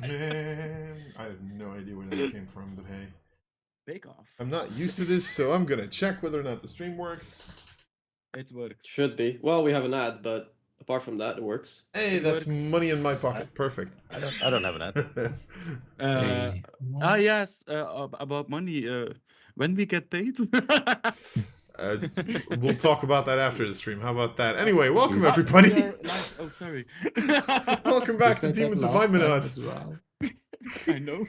Man, I have no idea where that came from, but hey. Bake off. I'm not used to this, so I'm gonna check whether or not the stream works. It works. Should be. Well, we have an ad, but apart from that, it works. Hey, It that's works. money in my pocket. Perfect. I don't have an ad. Yes. About money. When we get paid. We'll talk about that after the stream. How about that? Anyway, So- welcome everybody. Oh, sorry. Welcome back to Demons of Aeminad. Well. I know.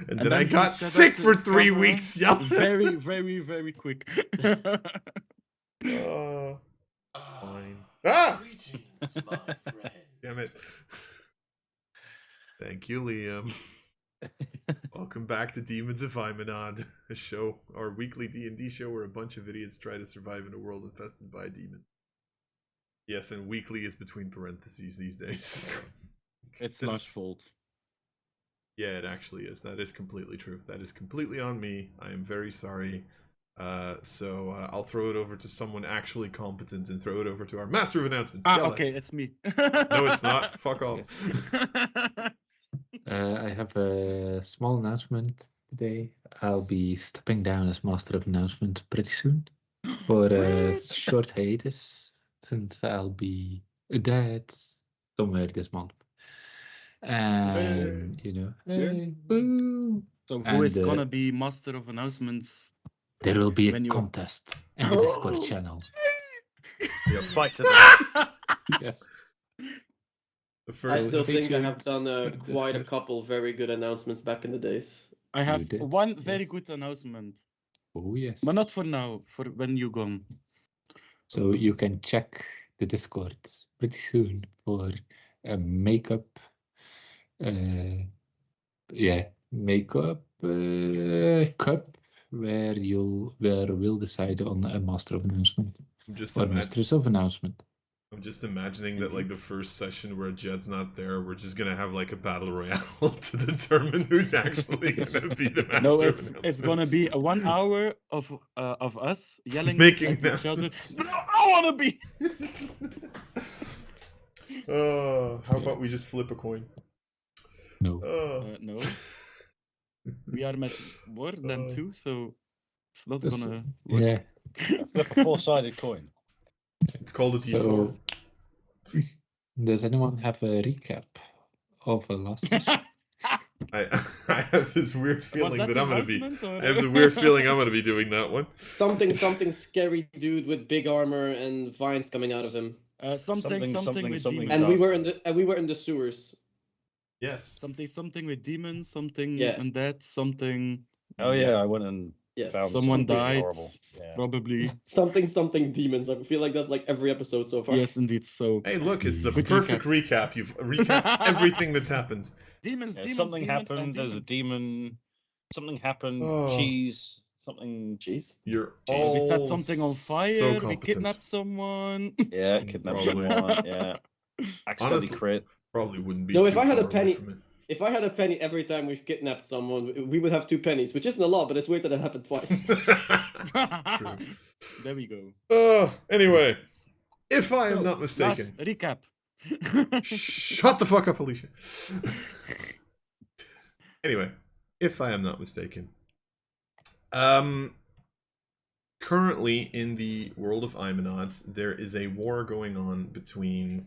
And then I he got set sick us for a 3 scrubber weeks. Yeah. Very, very, very quick. Fine. Ah! Greetings, my friend. Damn it. Thank you, Liam. Welcome back to Demons of Aeminad, a show, our weekly D&D show where a bunch of idiots try to survive in a world infested by a demon. Yes, and weekly is between parentheses these days. It's Lush's fault. Yeah, it actually is. That is completely true. That is completely on me. I am very sorry. So I'll throw it over to someone actually competent and throw it over to our master of announcements. Yell Okay, at. it's me. No, it's not. Fuck off. I have a small announcement today. I'll be stepping down as Master of Announcement pretty soon for a short hiatus, since I'll be dead somewhere this month. And woo. So who And, is gonna be master of announcements? There will be a When you- contest in the Discord channel. You'll fight to that. Yes. The I first still Stay think I have tuned. done quite a Discord. couple very good announcements back in the days. I have did, one very yes. good announcement, Oh yes. but not for now. For when you gone. So you can check the Discord pretty soon for a makeup. Makeup cup where we'll decide on a Master of Announcement or Mistress of Announcement. I'm just imagining that like the first session where Jed's not there, we're just gonna have like a battle royale to determine who's actually gonna be the master. No, of it's gonna be announcements. 1 hour of us yelling Making at each other. announcements. No, I wanna be. How about we just flip a coin? No. No, we are met more than 2, so it's not This- gonna work. Yeah. Flip a four-sided coin. It's called a T4. So, does anyone have a recap of last session? I have this weird feeling Was that I'm gonna be. announcement, or- I have the weird feeling I'm gonna be doing that one. Something scary dude with big armor and vines coming out of him. something with something demons. And we Dark. were in the sewers. Yes. Something with demons, something Yeah. undead, something Oh yeah, I went and Yes. found Someone something died. horrible. Yeah. probably. Something demons. I feel like that's like every episode so far. Yes, indeed. So Hey, look, it's the Good perfect recap. You've recapped everything that's happened. demons, Yeah, demons, something demons, happened. and There's a demons. demon. Something happened. Oh. Cheese. Something. Jeez. You're Jesus. all We set something on fire. So we competent. kidnapped someone. Yeah, kidnapped Probably. someone. Yeah. Accidentally Honestly- crit. Probably wouldn't be. No, too if I had a far away penny- from it. If I had a penny every time we've kidnapped someone, we would have 2 pennies, which isn't a lot, but it's weird that it happened twice. True. There we go. Anyway, if I am So, not mistaken, last recap. shut the fuck up, Alicia. Anyway, if I am not mistaken, currently in the world of Aeminad, there is a war going on between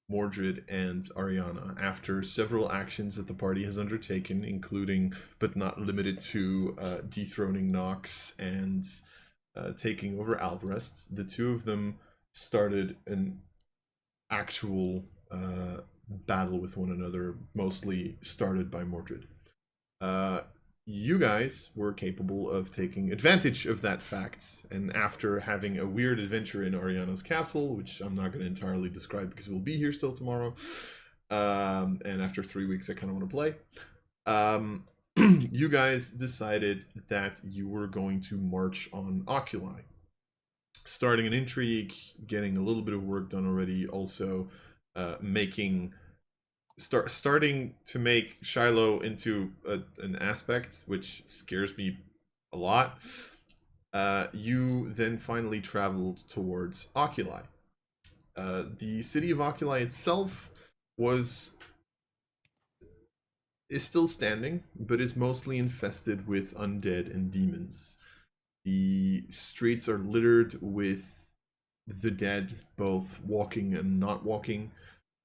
Mordred and Ariana after several actions that the party has undertaken, including but not limited to dethroning Nox and taking over Alvarez. The two of them started an actual battle with one another, mostly started by Mordred. You guys were capable of taking advantage of that fact, and after having a weird adventure in Ariana's castle, which I'm not going to entirely describe because we'll be here still tomorrow, and after 3 weeks I kind of want to play, you guys decided that you were going to march on Oculi. Starting an intrigue, getting a little bit of work done already, also starting to make Shiloh into an aspect, which scares me a lot. You then finally traveled towards Oculi. The city of Oculi itself was is still standing, but is mostly infested with undead and demons. The streets are littered with the dead, both walking and not walking,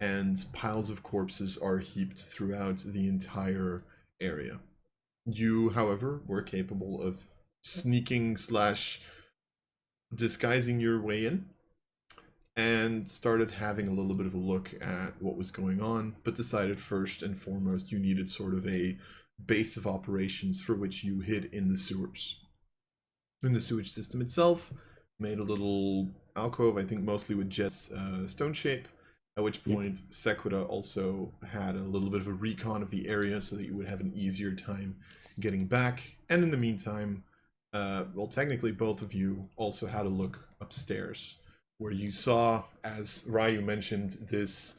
and piles of corpses are heaped throughout the entire area. You, however, were capable of sneaking / disguising your way in, and started having a little bit of a look at what was going on, but decided first and foremost you needed sort of a base of operations for which you hid in the sewers. In the sewage system itself, made a little alcove, I think mostly with Jet's stone shape, at which point Sequita also had a little bit of a recon of the area so that you would have an easier time getting back. And in the meantime, well, technically both of you also had a look upstairs, where you saw, as Ryu mentioned, this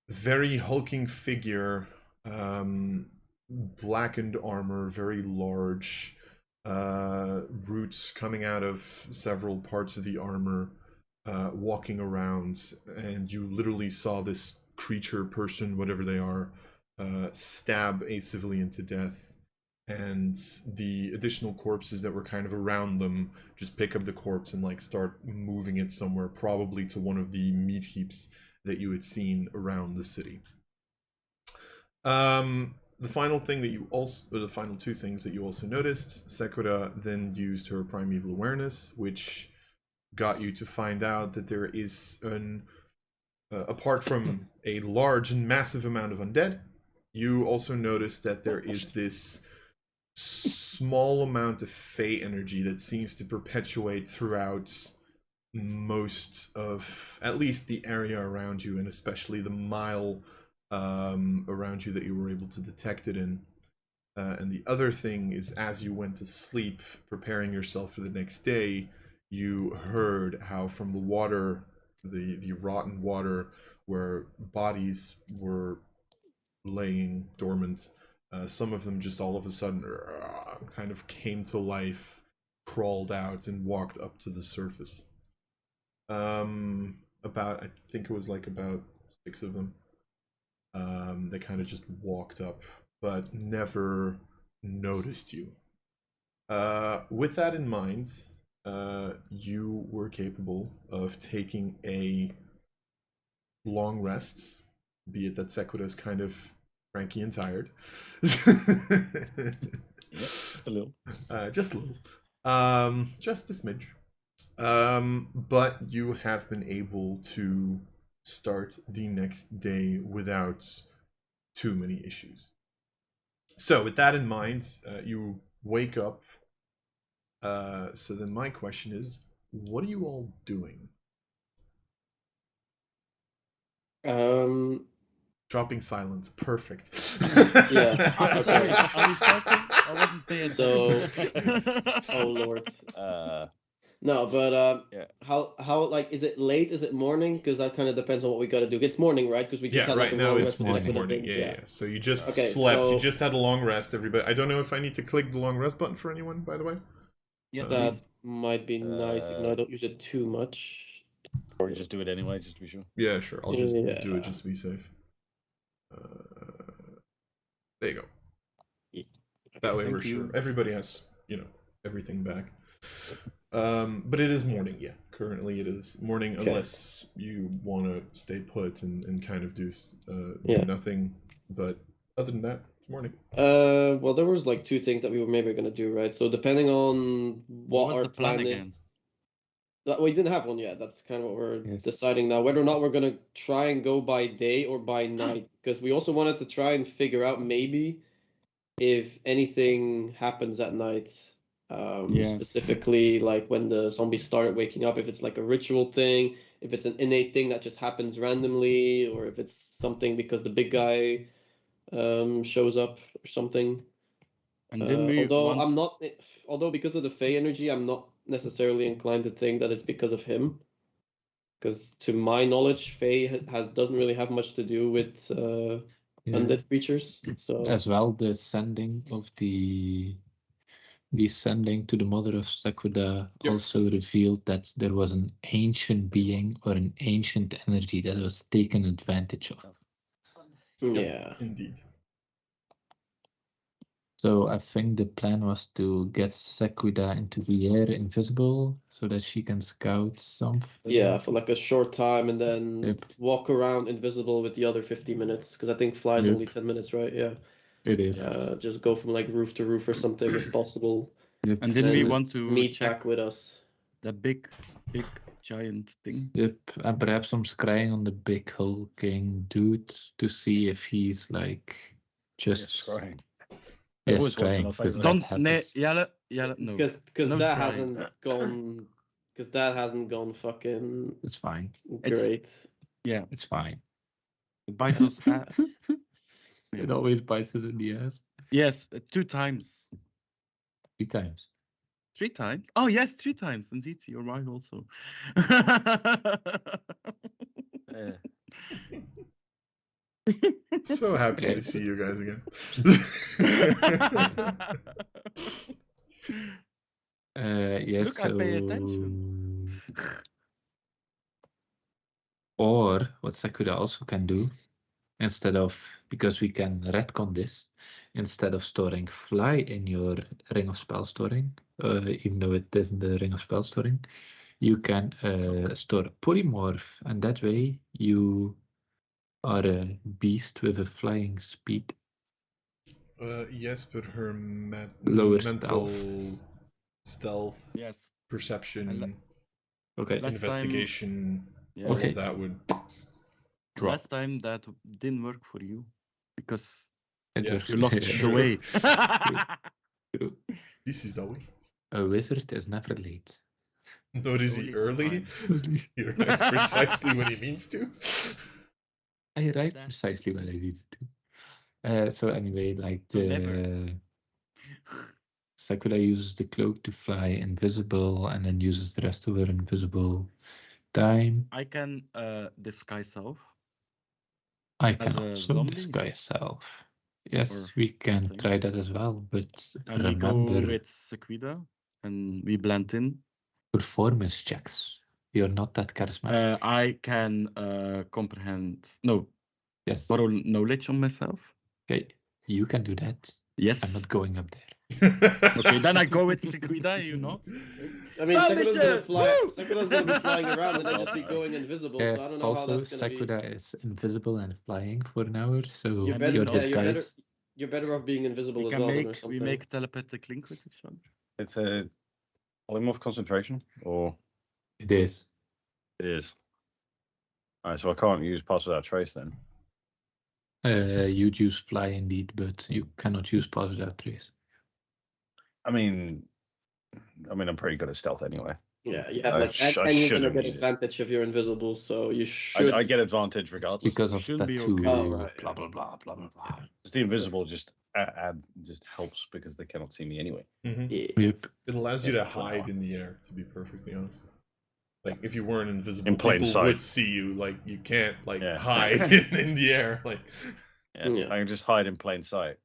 very hulking figure, blackened armor, very large, roots coming out of several parts of the armor, walking around, and you literally saw this creature, person, whatever they are, stab a civilian to death. And the additional corpses that were kind of around them just pick up the corpse and like start moving it somewhere, probably to one of the meat heaps that you had seen around the city. The final thing that you also, or the final two things that you also noticed, Sequita then used her primeval awareness, which got you to find out that there is apart from a large and massive amount of undead, you also notice that there is this small amount of Fey energy that seems to perpetuate throughout most of, at least the area around you, and especially the mile around you that you were able to detect it in. And the other thing is, as you went to sleep, preparing yourself for the next day, you heard how from the water, the rotten water, where bodies were laying dormant, some of them just all of a sudden kind of came to life, crawled out, and walked up to the surface. About, I think it was like about 6 of them. They kind of just walked up, but never noticed you. With that in mind, you were capable of taking a long rest, be it that Sequita is kind of cranky and tired. Yep, just a little. Just a little. Just a smidge. But you have been able to start the next day without too many issues. So with that in mind, you wake up. So then my question is, what are you all doing? Dropping silence. Perfect. Yeah. I'm sorry, are we starting? I wasn't paying So- attention. Oh lord. No, but Yeah. how like, is it late? Is it morning? Because that kind of depends on what we got to do. It's morning, right? Because we just Yeah, had like right a now long it's rest. like, with the morning. things, Yeah. So you just Okay, slept. You so- just had a long rest, everybody. I don't know if I need to click the long rest button for anyone, by the way. Yes, That please. might be nice, even though I don't use it too much. Or just do it anyway, just to be sure. Yeah, sure. I'll just do Yeah. it just to be safe. There you go. That way Thank we're you. sure everybody has, everything back. But it is morning, yeah. Currently it is morning, Okay. unless you want to stay put and kind of do Yeah. nothing. But other than that, it's morning. Well, there was like 2 things that we were maybe gonna do, right? So depending on what was our the plan plan again? is. We didn't have one yet. That's kind of what we're Yes. deciding now, whether or not we're gonna try and go by day or by night. Because we also wanted to try and figure out maybe if anything happens at night. Yes. Specifically like when the zombies started waking up, if it's like a ritual thing, if it's an innate thing that just happens randomly, or if it's something because the big guy shows up or something. And didn't we although want... I'm not, although because of the Fey energy, I'm not necessarily inclined to think that it's because of him. Because to my knowledge, Fey doesn't really have much to do with Yeah. undead creatures. So As well, the sending of the sending to the mother of Sequida Yep. also revealed that there was an ancient being or an ancient energy that was taken advantage of. Yep. yeah. Indeed. So I think the plan was to get Sequida into the air invisible so that she can scout something. Yeah, for like a short time and then Yep. walk around invisible with the other 50 minutes. Because I think fly's Yep. only 10 minutes, right? Yeah. It is. Just go from like roof to roof or something if possible. Yep. And then we Then want to meet check back with us. the big giant thing. Yep, and perhaps I'm scrying on the big hulking dude to see if he's like just Scrying. yes, Always wants to scrying know because if that Don't nee, happens. Jelle, no. Because No that scrying. hasn't gone. Because that hasn't gone fucking It's fine. It's- great. Yeah, It's fine. it bites us. It always bites us in the ass. Yes, 2 times. 3 times. 3 times? Oh yes, 3 times. Indeed, you're right also. So happy to Yes. see you guys again. Yes. Look, I pay attention. Or what Sakura also can do, instead of, because we can retcon this, instead of storing fly in your ring of spell storing, even though it isn't the ring of spell storing, you can store polymorph, and that way you are a beast with a flying speed. Yes, but her Lower mental stealth, Yes. perception, Okay. Last investigation, Yeah. all Okay. of that would Drop. Last time that didn't work for you because It Yeah. works. you lost True. the way. True. This is the way. A wizard is never late. Nor is he Only on early. time. He arrives precisely when he means to. I write That- precisely what I needed to. So anyway, like So never. the Sakura uses the cloak to fly invisible, and then uses the rest of her invisible time. I can disguise self. I As can a also zombie? disguise self. Yes, Or we can something. try that as well, but And we go remember with Sequida and we blend in. performance checks. You're not that charismatic. I can comprehend. No, Yes. borrow knowledge on myself. Okay, you can do that. Yes. I'm not going up there. Okay, then I go with Sequida, you not? I mean, Spell Sakura's gonna mission! fly. Woo! Sakura's gonna be flying around and then just be going invisible. So I don't know how Also, that's gonna Sakura is invisible and flying for an hour, so be. You're I better. mean, your no. Yeah, disguise. you're better off being invisible We as can well then, or make something. we make telepathic link with each other. It's a polymorph concentration, or It is. it is. Alright, so I can't use pass without trace then. You'd use fly indeed, but you cannot use pass without trace. I mean, I'm pretty good at stealth anyway. Yeah, you have I like, sh- I and you're gonna should've get used it. advantage if you're invisible, so you should. I get advantage regardless. Because of Shouldn't be tattoo, okay. Oh, right, blah yeah. blah blah blah blah blah. Just the invisible just just helps because they cannot see me anyway. Mhm. Yeah. Yep. It allows you to Yes, for hide now. in the air, to be perfectly honest. Like, if you weren't invisible, In plain people sight. would see you. Like, you can't, like, Yeah. hide in the air. Like, Yeah, Yeah. I can just hide in plain sight.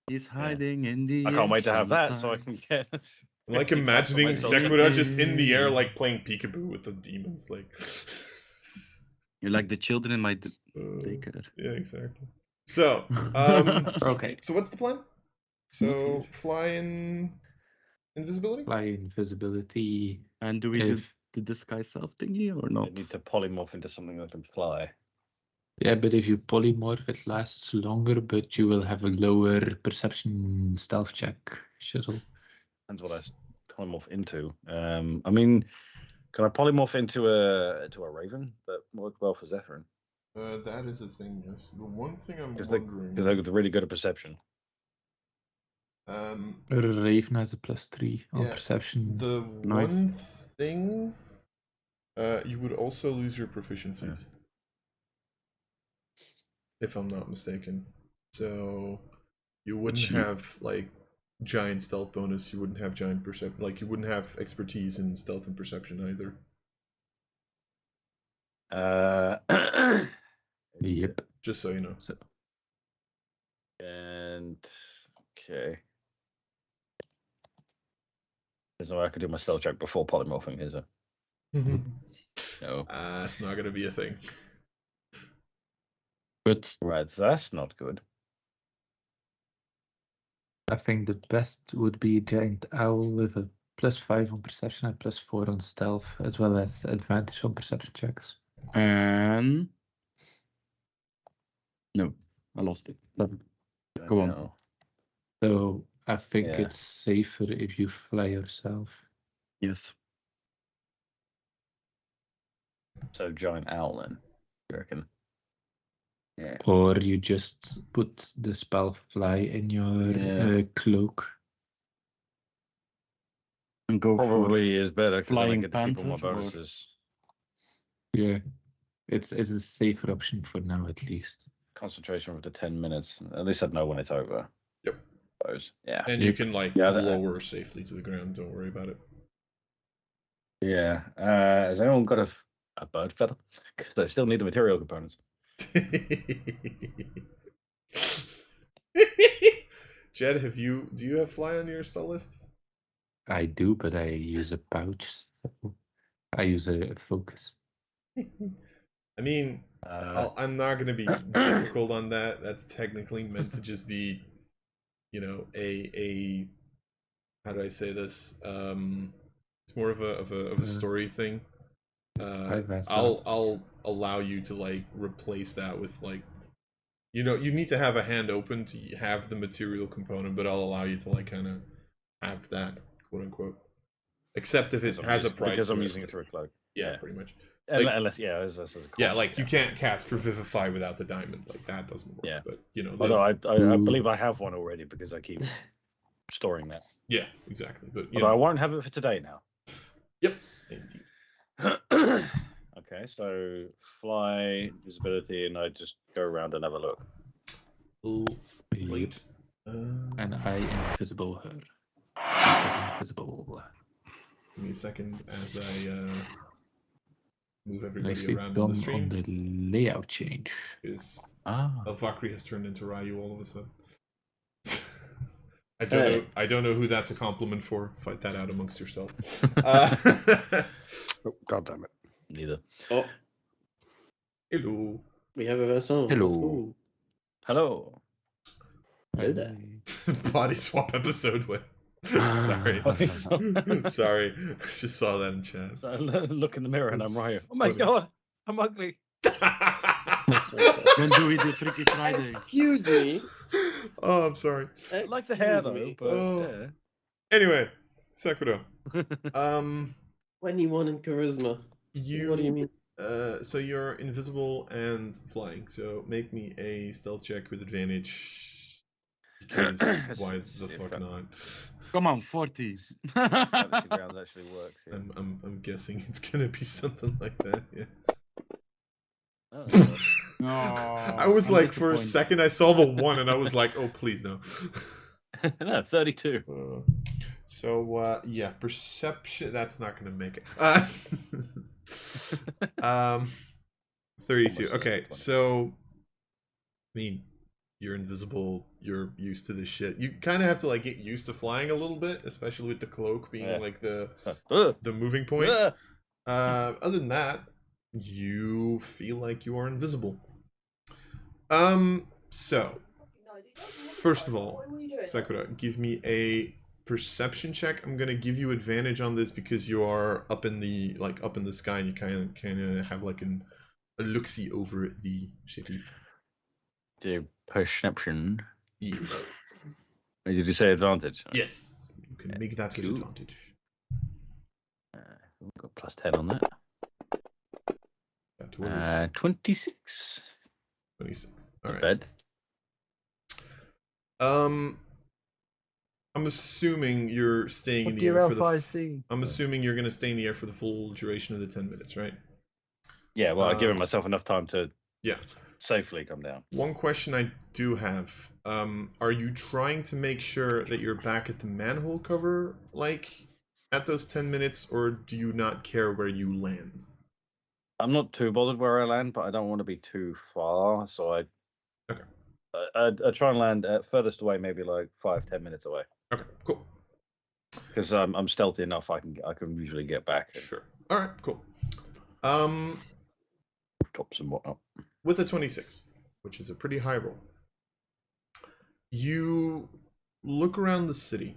He's hiding in the I can't wait to have that so I can sometimes. get. I'm like get class on imagining myself. Sekiro just in the air, like, playing peekaboo with the demons. Like, You're like the children in my uh, daycare. yeah, exactly. So, Okay. so what's the plan? So, fly in invisibility? Fly invisibility. And do we do If the disguise self thingy or I not? need to polymorph into something that can fly. yeah, but if you polymorph, it lasts longer, but you will have a lower perception stealth check. Shuttle. That's what I polymorph into. I mean, can I polymorph into a raven that work well for Zethrin? That is a thing, yes. The one thing I'm Because wondering... they're really good at perception. A Raven has a +3 on Yeah, perception. the Nice. one thing, you would also lose your proficiencies, if I'm not mistaken. So you wouldn't you- have like giant stealth bonus. You wouldn't have giant perception. Like you wouldn't have expertise in stealth and perception either. Yep. Just so you know. So And okay. There's no way I could do my stealth check before polymorphing, is there? No. It's not gonna be a thing. But Right, that's not good. I think the best would be Giant Owl with a +5 on perception and +4 on stealth, as well as advantage on perception checks. And no, I lost it. Go on. No. So I think Yeah. it's safer if you fly yourself. Yes. So giant owl then, you reckon? Yeah. Or you just put the spell fly in your Yeah. cloak. And go Probably for is better because then I Flying get to keep all my Panther or- bonuses. Yeah, it's a safer option for now at least. Concentration for the 10 minutes. At least I'd know when it's over. Yep. Suppose. Yeah. And you Yep. can like Yeah, lower safely to the ground. Don't worry about it. Yeah. Has anyone got a bird feather? Because I still need the material components. Jed, do you have fly on your spell list? I do, but I use a pouch. So I use a focus. I mean, I'm not going to be difficult on that. That's technically meant to just be, you know, a how do I say this? It's more of a story thing. I'll allow you to like replace that with like, you know, you need to have a hand open to have the material component, but I'll allow you to like kind of have that, quote unquote. Except if it has a price. Because I'm to using it through a cloak. Yeah, pretty much. Unless, yeah, as a cost, Yeah, like you can't cast Revivify without the diamond. Like that doesn't work. Yeah. But you know. Although I believe I have one already because I keep storing that. Yeah, exactly. But Although I won't have it for today now. Yep. Indeed. Okay, so fly, visibility, and I just go around and have a look. Wait. And I invisible her. Make her invisible. Give me a second as I move everybody Nicely around done on the stream. on the layout change. Because Ah. Valkyrie has turned into Ryu all of a sudden. Hey. I don't know who that's a compliment for. Fight that out amongst yourself. Oh, God damn it. Neither. Oh, Hello. we have a Vincent. Hello. Let's go. Hello. Hello there. Body swap episode with. Sorry. Sorry. I just saw that in chat. So I look in the mirror and I'm Ryu. Oh my funny. god, I'm ugly. When do we do Freaky Friday? Excuse me. Oh, I'm sorry. I like the hair Excuse though, me. but Oh. Anyway, Sekiro. yeah. 21 in charisma. What do you mean? So you're invisible and flying. So make me a stealth check with advantage. Because why the fuck not? Come on, 40s. Fantasy Grounds actually works. Yeah. I'm guessing it's gonna be something like that. Yeah. Oh, No, I was I'm like, for a disappointed. second, I saw the 1 and I was like, oh please no. no, 32. Yeah, perception. That's not gonna make it. 32. Okay, so I mean, you're invisible. You're used to this shit. You kind of have to like get used to flying a little bit, especially with the cloak being Yeah. like the Uh, moving point. uh, Other than that, you feel like you are invisible. So first of all, Sakura, give me a perception check. I'm gonna give you advantage on this because you are up in the sky and you kind of have like a look-see over the city. the perception. Yeah. Did you say advantage? Yes, you can make that with Cool. advantage. We've got plus 10 on that. That towards 26. 26. All right. Bed. I'm assuming you're staying in the air for the. I'm assuming you're gonna stay in the air for the full duration of the 10 minutes, right? Yeah, well, I've given myself enough time to Yeah. safely come down. One question I do have: are you trying to make sure that you're back at the manhole cover, like at those 10 minutes, or do you not care where you land? I'm not too bothered where I land, but I don't want to be too far, so I try and land at furthest away, maybe like 5-10 minutes away, Okay, cool. because I'm stealthy enough. I can usually get back. And Sure. All right, cool. drops and whatnot. With a 26, which is a pretty high roll, you look around the city,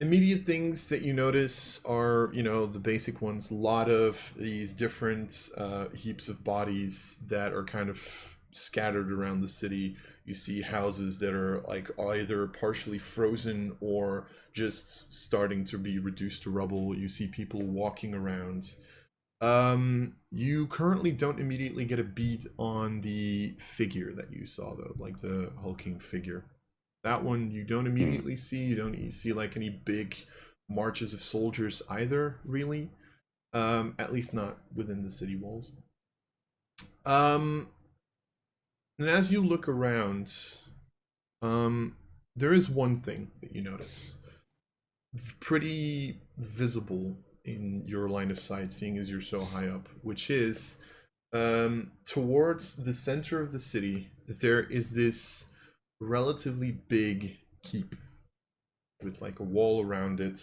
immediate things that you notice are, the basic ones. A lot of these different heaps of bodies that are kind of scattered around the city. You see houses that are like either partially frozen or just starting to be reduced to rubble. You see people walking around. You currently don't immediately get a beat on the figure that you saw, though, like the hulking figure. That one you don't immediately see. You don't see like any big marches of soldiers either, really. At least not within the city walls. And as you look around, there is one thing that you notice. Pretty visible in your line of sight, seeing as you're so high up, which is towards the center of the city, there is this relatively big keep with like a wall around it.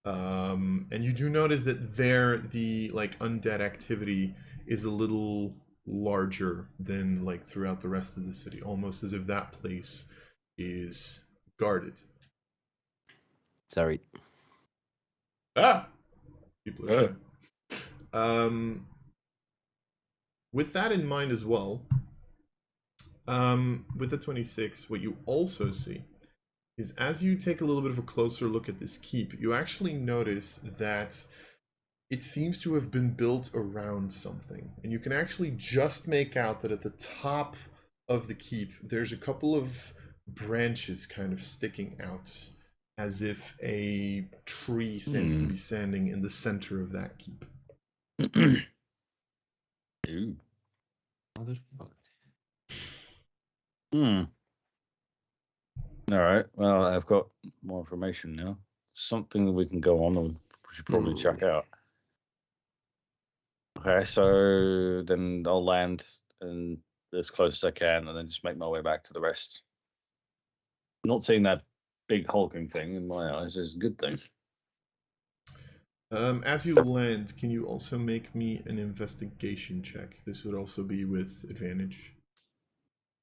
And you do notice that there the like undead activity is a little larger than like throughout the rest of the city, almost as if that place is guarded. Sorry. Ah! People are shy. With that in mind as well, with the 26, what you also see is as you take a little bit of a closer look at this keep, you actually notice that it seems to have been built around something. And you can actually just make out that at the top of the keep, there's a couple of branches kind of sticking out, as if a tree stands to be standing in the center of that keep. Ooh. Motherfucker. All right. Well, I've got more information now. Something that we can go on and we should probably check out. Okay, so then I'll land and as close as I can, and then just make my way back to the rest. Not seeing that big hulking thing in my eyes is a good thing. As you land, can you also make me an investigation check? This would also be with advantage.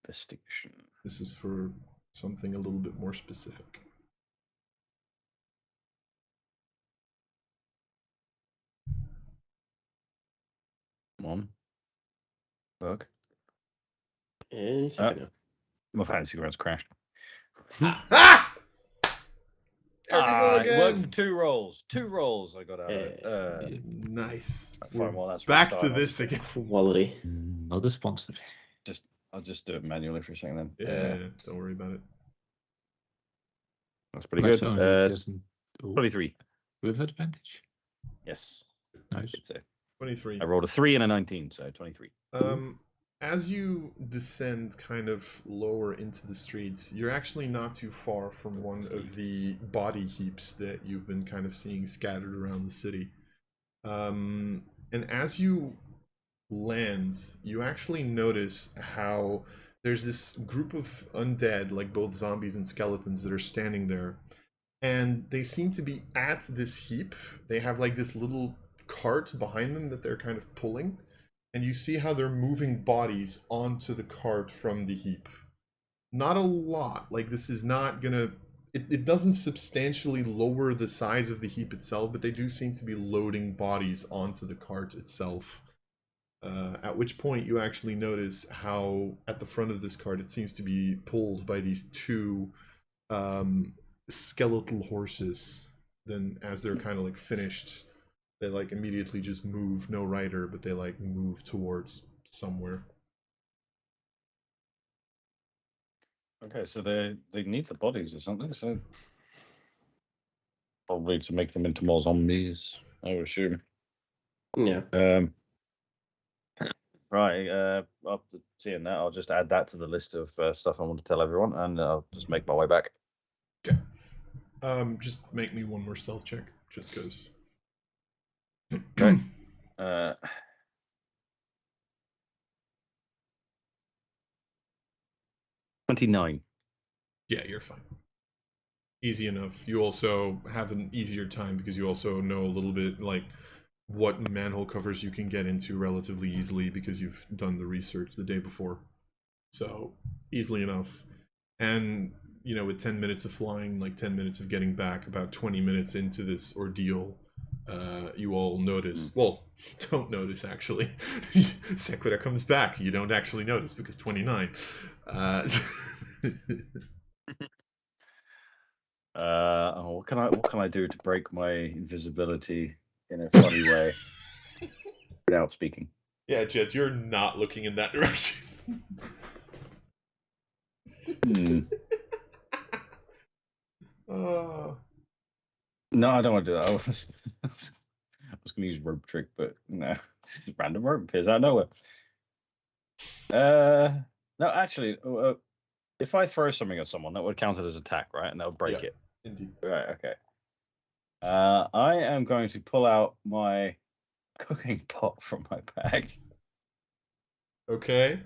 Investigation. This is for something a little bit more specific. Come on. Work. And second. My fantasy ground's crashed. Ah! There we go It worked again. for 2 rolls. 2 rolls I got out of it. Yeah. Nice. Fine, We're well, that's back to restarting. this again. Quality. Not a sponsor. I'll just do it manually for a second then. Yeah, don't worry about it. That's pretty good. Actually, it doesn't. Oh, 23. with advantage. Yes. Nice. It's 23. I rolled a 3 and a 19, so 23. As you descend kind of lower into the streets, you're actually not too far from one of the body heaps that you've been kind of seeing scattered around the city. And as you land, you actually notice how there's this group of undead, like both zombies and skeletons, that are standing there. And they seem to be at this heap. They have like this little cart behind them that they're kind of pulling. And you see how they're moving bodies onto the cart from the heap. Not a lot. Like, this is not gonna... It doesn't substantially lower the size of the heap itself, but they do seem to be loading bodies onto the cart itself. At which point you actually notice how at the front of this cart it seems to be pulled by these 2 skeletal horses. Then as they're kind of like finished, they like immediately just move, no rider, but they like move towards somewhere. Okay, so they need the bodies or something, so probably to make them into more zombies, I would assume. Yeah. Right, after seeing that, I'll just add that to the list of stuff I want to tell everyone, and I'll just make my way back. Okay. Just make me one more stealth check, just because. Okay. 29. Yeah, you're fine. Easy enough. You also have an easier time because you also know a little bit like what manhole covers you can get into relatively easily because you've done the research the day before. So easily enough. And, you know, with 10 minutes of flying, like 10 minutes of getting back, about 20 minutes into this ordeal, you all notice. Well, don't notice, actually. Sequita comes back. You don't actually notice because 29. What can I do to break my invisibility in a funny way without speaking? Yeah, Jet, you're not looking in that direction. No, I don't want to do that. I was going to use rope trick, but no, random rope appears out of nowhere. No, actually, if I throw something at someone, that would count it as attack, right? And that would break it. Indeed. Right. Okay. I am going to pull out my cooking pot from my bag. Okay.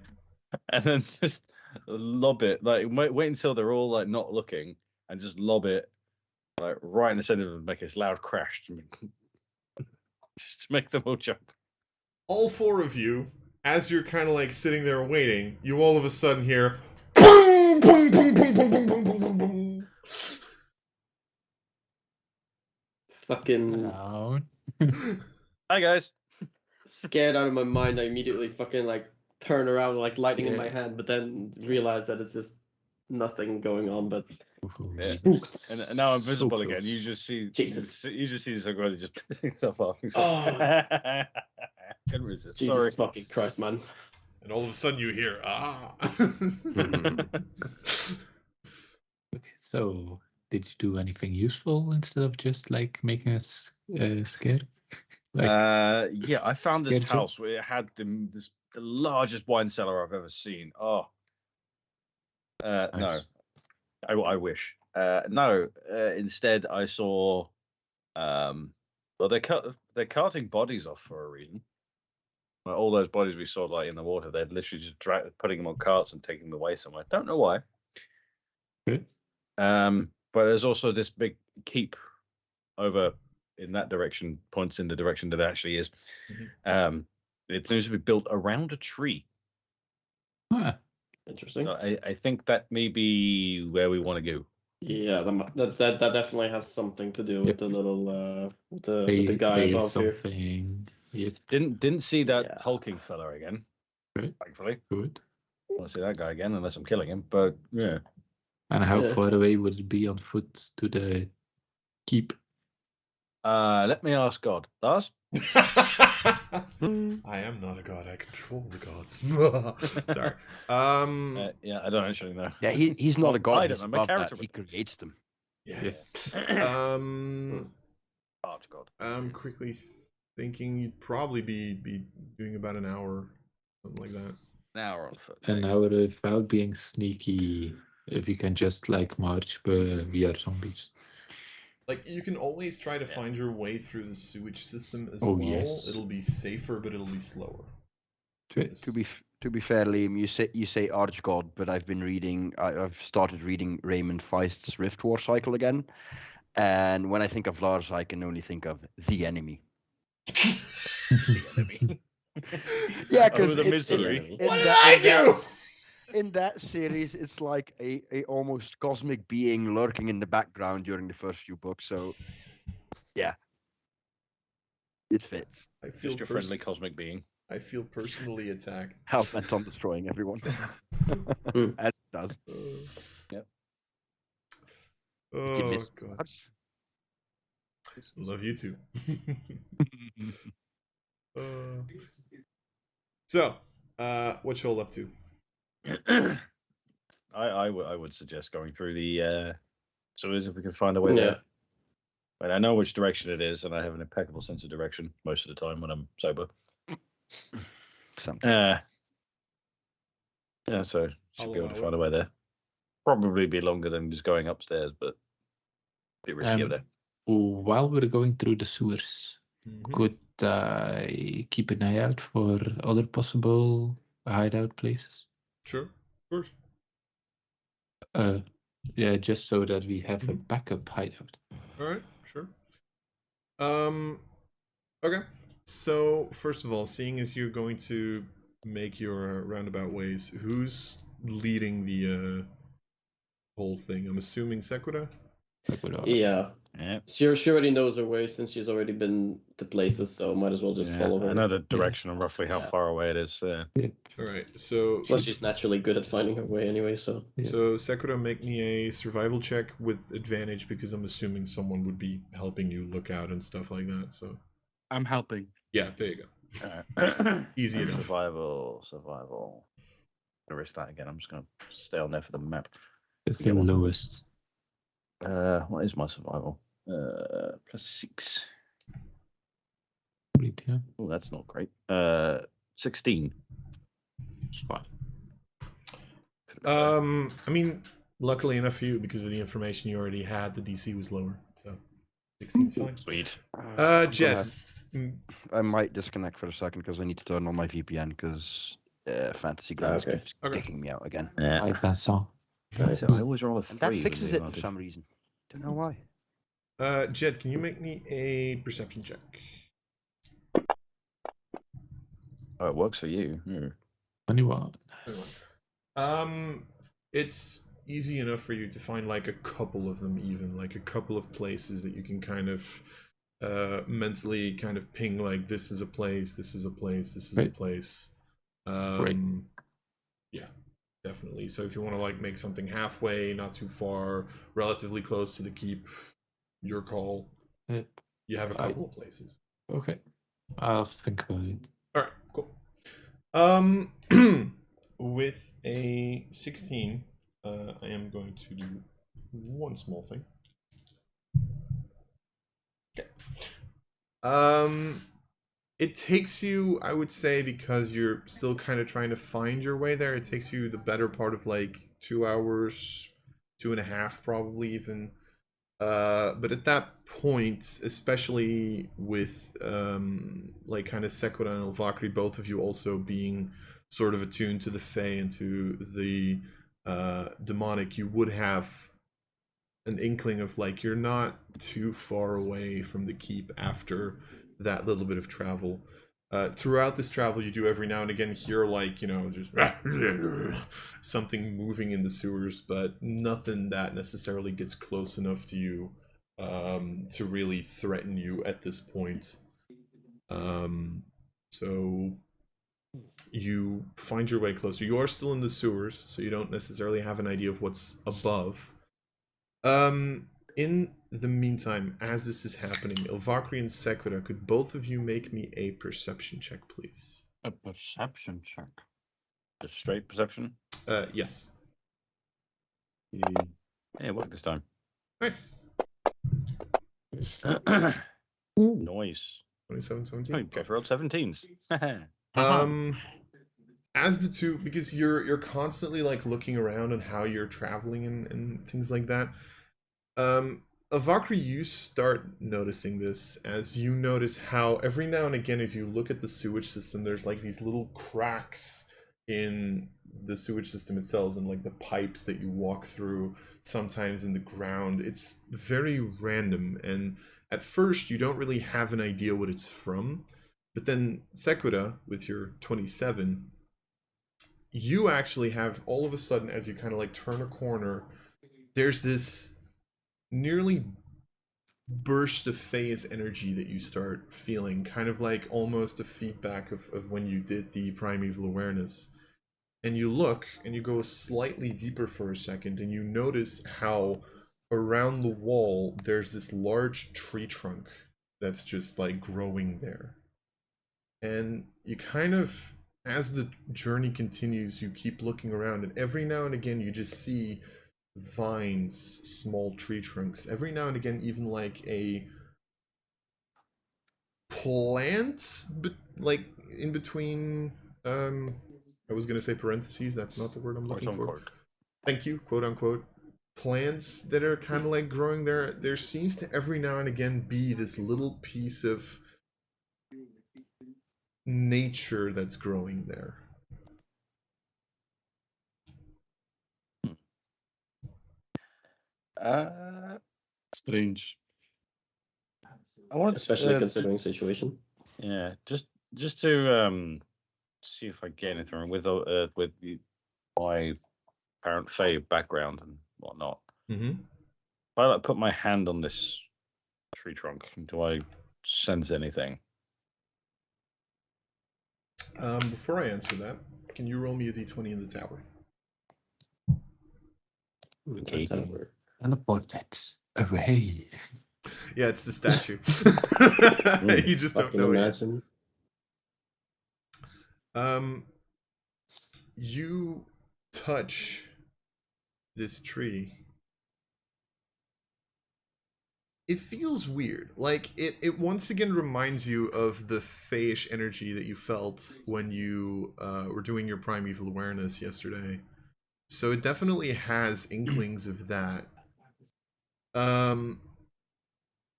And then just lob it, like wait until they're all like not looking, and just lob it like right in the center of them, make this loud crash, just to make them all jump. All four of you, as you're kind of like sitting there waiting, you all of a sudden hear, boom, boom, boom, boom, boom, boom, boom, boom, boom, boom. Fucking Down. Hi guys. scared out of my mind. I immediately fucking like turn around, like lighting in my Yeah. hand, but then realize that it's just nothing going on. But Yeah. spooks. And now I'm visible So again. close. You just see Jesus. You just see Zagordi just pissing himself off. Couldn't resist. Jesus Sorry. fucking Christ, man. And all of a sudden you hear, ah. Okay, so did you do anything useful instead of just like making us scared? Like, Yeah, I found this scared you? house where it had the largest wine cellar I've ever seen. Oh, no, nice. I wish. No, instead I saw, well, they're carting bodies off for a reason. Well, all those bodies we saw like in the water, they're literally just putting them on carts and taking them away somewhere. Don't know why. Good. But there's also this big keep over in that direction, points in the direction that it actually is. It seems to be built around a tree. Ah, Interesting. So I think that may be where we want to go. Yeah, that definitely has something to do with Yep. the little with the guy they above here. something. Yep. Didn't see that Yeah. hulking fella again. Right. Thankfully, Good. I want to see that guy again unless I'm killing him. But yeah, And how Yeah. far away would it be on foot to the keep? let me ask God. Lars? I am not a god. I control the gods. Sorry. Yeah, I don't actually know. Yeah, he's not a I god. don't He's know, my above that. character He would. creates them. Yes. Archgod. I'm quickly thinking you'd probably be doing about an hour, something like that. An hour on foot. An hour without being sneaky, if you can just like march via zombies. Like, you can always try to find your way through the sewage system as Oh, well. yes. It'll be safer, but it'll be slower. To be fair, Liam, you say Archgod, but I've been reading. I've started reading Raymond Feist's Rift War cycle again, and when I think of Lars, I can only think of the enemy. The enemy. Yeah, because the misery. What did I do? In that series, it's like a almost cosmic being lurking in the background during the first few books. So, yeah, it fits. I feel Just your friendly cosmic being. I feel personally attacked. Hell bent on destroying everyone, as it does. Yep. Did you Oh miss god. Lars? Love you too. So, what you all up to? I would suggest going through the sewers if we can find a way there. And I know which direction it is, and I have an impeccable sense of direction most of the time when I'm sober. Yeah, so should be able to find a way there. Probably be longer than just going upstairs, but be risky over there. While we're going through the sewers, could I keep an eye out for other possible hideout places? Sure, of course. Yeah, just so that we have a backup hideout. All right, sure. Okay. So first of all, seeing as you're going to make your roundabout ways, who's leading the whole thing. I'm assuming Sequita? Yeah. Yeah. She already knows her way since she's already been to places, so might as well just follow her. I know the direction and roughly how Yeah. far away it is. All right, so Plus, she's naturally good at finding her way anyway, so. so Sequita, make me a survival check with advantage because I'm assuming someone would be helping you look out and stuff like that. So I'm helping. yeah, there you go. Alright. Easy enough. Survival. I'm gonna risk that again. I'm just gonna stay on there for the map. It's the lowest. What is my survival? +6. Yeah. Oh, that's not great. 16. It's fine. I mean, luckily enough for you, because of the information you already had, the DC was lower, so 16's fine. Sweet. Jed. I might disconnect for a second because I need to turn on my VPN because Fantasy Grounds Okay. keeps kicking me out again. Yeah. Like that song. So I always roll a 3. And that when fixes we it for wanted. some reason. Don't know why. Jed, can you make me a perception check? Oh, it works for you. 21. It's easy enough for you to find like a couple of them, even like a couple of places that you can kind of mentally kind of ping, like this is a place, this is a place, this is a Right. place. Great. Yeah, definitely. So if you want to like make something halfway, not too far, relatively close to the keep, your call. Yep. You have a couple of places. Okay. I'll think about it. All right, cool. With a 16, I am going to do one small thing. Okay. It takes you, I would say, because you're still kind of trying to find your way there, it takes you the better part of like 2 hours, 2.5 probably even. But at that point, especially with like kind of Sequita and Elvakri, both of you also being sort of attuned to the Fae and to the demonic, you would have an inkling of like you're not too far away from the keep after that little bit of travel. Throughout this travel, you do every now and again hear like, you know, just something moving in the sewers, but nothing that necessarily gets close enough to you to really threaten you at this point. So you find your way closer. You are still in the sewers, so you don't necessarily have an idea of what's above. In the meantime, as this is happening, Elvakri and Sequita, could both of you make me a perception check, please? A perception check. Just straight perception. Yes. Yeah, it worked this time. Nice. Noise. 27, 17. Oh, go for rolled 17s. As the two, because you're constantly like looking around and how you're traveling and things like that. Elvakri, you start noticing this as you notice how every now and again as you look at the sewage system, there's like these little cracks in the sewage system itself and like the pipes that you walk through, sometimes in the ground. It's very random, and at first you don't really have an idea what it's from, but then Sequita, with your 27, you actually have all of a sudden, as you kind of like turn a corner, there's this nearly burst of phase energy that you start feeling, kind of like almost a feedback of when you did the primeval awareness. And you look and you go slightly deeper for a second and you notice how around the wall there's this large tree trunk that's just like growing there. And you kind of, as the journey continues, you keep looking around, and every now and again you just see vines, small tree trunks, every now and again even like a plant, but like in between, I was gonna say parentheses, that's not the word I'm looking for. Thank you, quote unquote. Plants that are kind of like growing there. There seems to every now and again be this little piece of nature that's growing there. Strange. I want, Especially considering situation. Yeah, just to see if I get anything with my parent Fae background and whatnot. Mm-hmm. If I like put my hand on this tree trunk, do I sense anything? Before I answer that, can you roll me a d20 in the tower? Okay. Teleport it away. Yeah, it's the statue. You just don't Fucking know it yet. imagine. You touch this tree. It feels weird. Like it once again reminds you of the Fey-ish energy that you felt when you were doing your primeval awareness yesterday. So it definitely has inklings of that.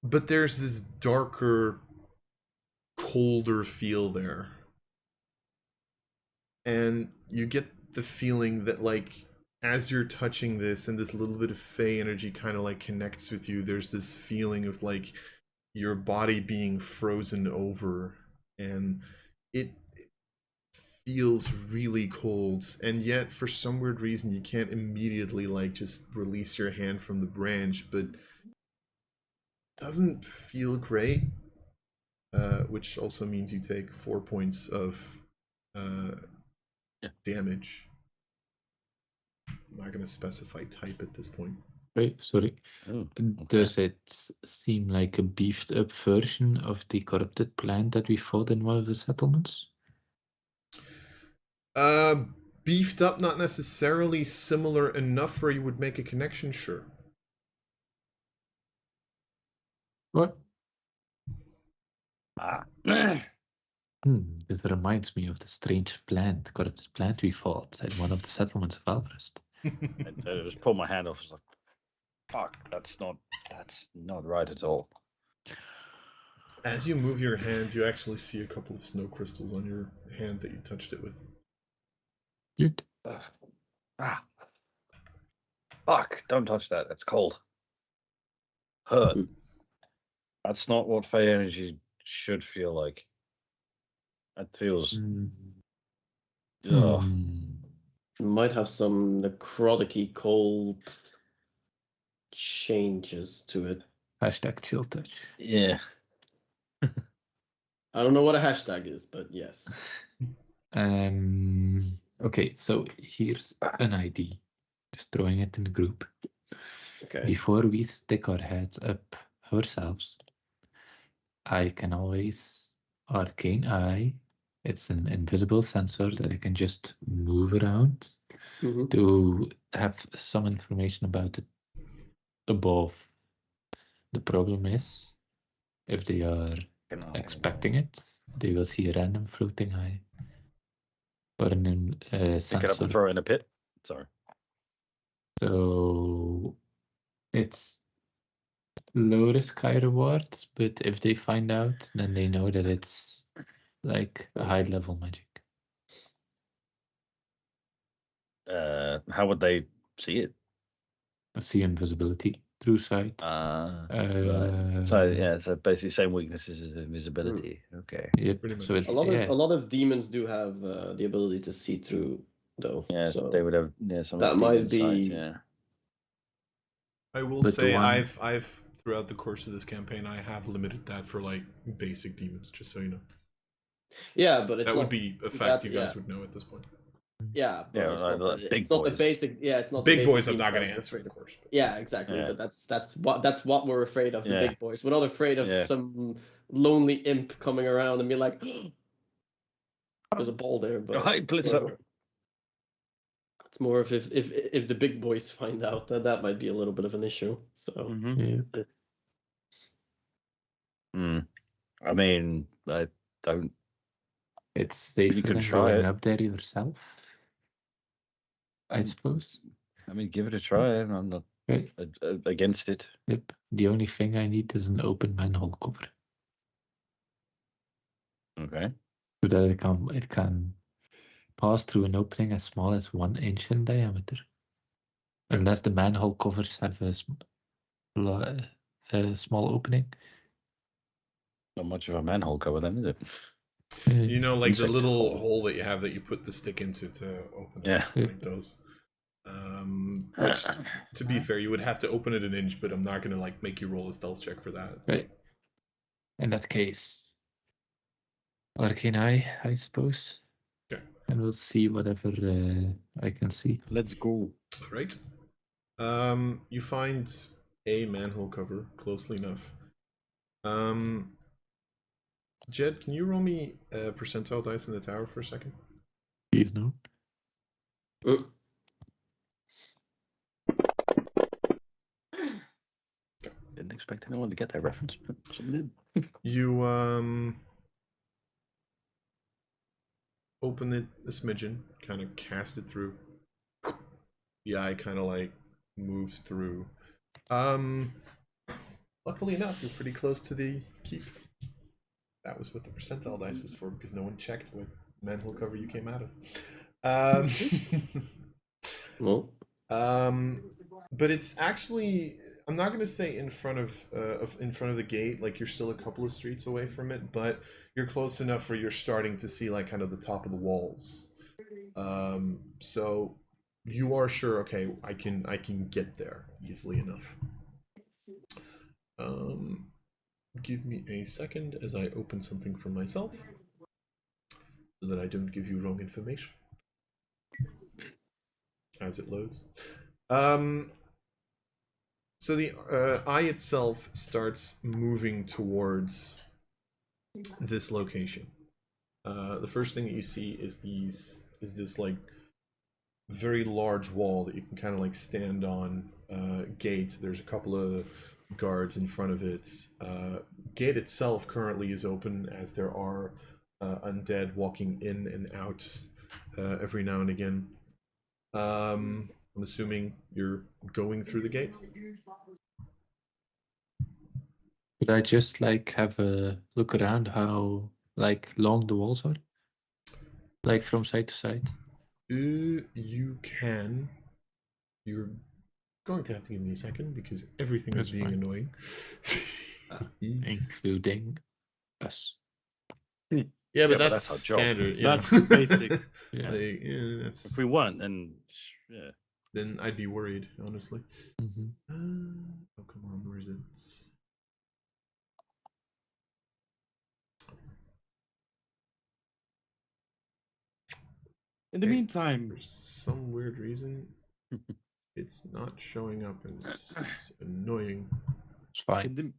But there's this darker, colder feel there. And you get the feeling that, like, as you're touching this and this little bit of Fey energy kind of like connects with you, there's this feeling of like your body being frozen over, and it feels really cold, and yet for some weird reason you can't immediately like just release your hand from the branch, but doesn't feel great, which also means you take 4 points of damage. I'm not going to specify type at this point. Wait, sorry. Oh, Does it seem like a beefed up version of the corrupted plant that we fought in one of the settlements? Beefed up, not necessarily. Similar enough where you would make a connection, sure. What? Mm. This reminds me of the strange plant, corrupted plant we fought in one of the settlements of Alvarest. I just pulled my hand off. I was like, fuck, that's not right at all. As you move your hand, you actually see a couple of snow crystals on your hand that you touched it with. Good. Fuck, don't touch that. That's cold. Hurt. That's not what Fey energy should feel like. That feels. Ugh. Might have some necrotic-y cold changes to it. Hashtag chill touch. Yeah. I don't know what a hashtag is, but yes. Okay, so here's an idea. Just throwing it in the group. Okay. Before we stick our heads up ourselves, I can always arcane eye. It's an invisible sensor that I can just move around to have some information about it above. The problem is, if they are expecting it, they will see a random floating eye. Or an Pick it up and throw it in a pit. Sorry. So it's low risk, high reward, but if they find out, then they know that it's like a high level magic. How would they see it? See invisibility, true sight. Right. So basically same weaknesses as invisibility. Okay. Yep. Pretty So much. it's A lot of demons do have the ability to see through, though. Yeah, so they would have. Yeah, some that of the might demon be. sight, yeah. I will But say the one- I've throughout the course of this campaign I have limited that for like basic demons, just so you know. Yeah, but it's That not, would be a fact you guys yeah. would know at this point. Yeah, but Yeah, it's like not, big it's not the boys. basic. Yeah, it's not Big the boys basic I'm not demons going to that answer, we're of afraid course. But. Yeah, exactly. Yeah. But that's what we're afraid of. The Yeah. big boys. We're not afraid of Yeah. some lonely imp coming around and be like, "There's a ball there." But Hi, Blitzer. it's more of if the big boys find out, that might be a little bit of an issue. So Yeah. I mean, I don't. It's safer can than try going it. up there yourself, I suppose. I mean, give it a try. I'm not Right. against it. Yep. The only thing I need is an open manhole cover, Okay. so that it can pass through an opening as small as 1 inch in diameter, unless the manhole covers have a small opening. Not much of a manhole cover, then, is it? You know, like the Insect little hole. hole that you have that you put the stick into to open it. Yeah. Like those. Which, to be fair, you would have to open it an inch, but I'm not gonna like make you roll a stealth check for that. Right. In that case, Arcane Eye, I suppose. Okay. And we'll see whatever I can see. Let's go. All right. You find a manhole cover closely enough. Jed, can you roll me a percentile dice in the tower for a second? Please no. Didn't expect anyone to get that reference, but someone did. You open it a smidgen, kind of cast it through. The eye kind of like moves through. Luckily enough, you're pretty close to the keep. That was what the percentile dice was for, because no one checked what manhole cover you came out of. No. But it's actually, I'm not gonna say in front of the gate, like you're still a couple of streets away from it, but you're close enough where you're starting to see like kind of the top of the walls. So you are sure, okay, I can get there easily enough. Give me a second as I open something for myself, so that I don't give you wrong information as it loads. So the eye itself starts moving towards this location. The first thing that you see is this like very large wall that you can kind of like stand on. Gates. There's a couple of guards in front of it. Gate itself currently is open, as there are undead walking in and out every now and again. I'm assuming you're going through the gates. Could I just like have a look around how like long the walls are? Like from side to side? You can. You're going to have to give me a second because everything is That's being fine. annoying. Including us. Yeah, but but that's that's our job. standard. You That's know? basic. Yeah. Like, yeah, that's, If we want, and yeah. then I'd be worried, honestly. Mhm. Oh, come on, where is it? In the Hey. meantime, For some weird reason, it's not showing up, and it's annoying. It's fine.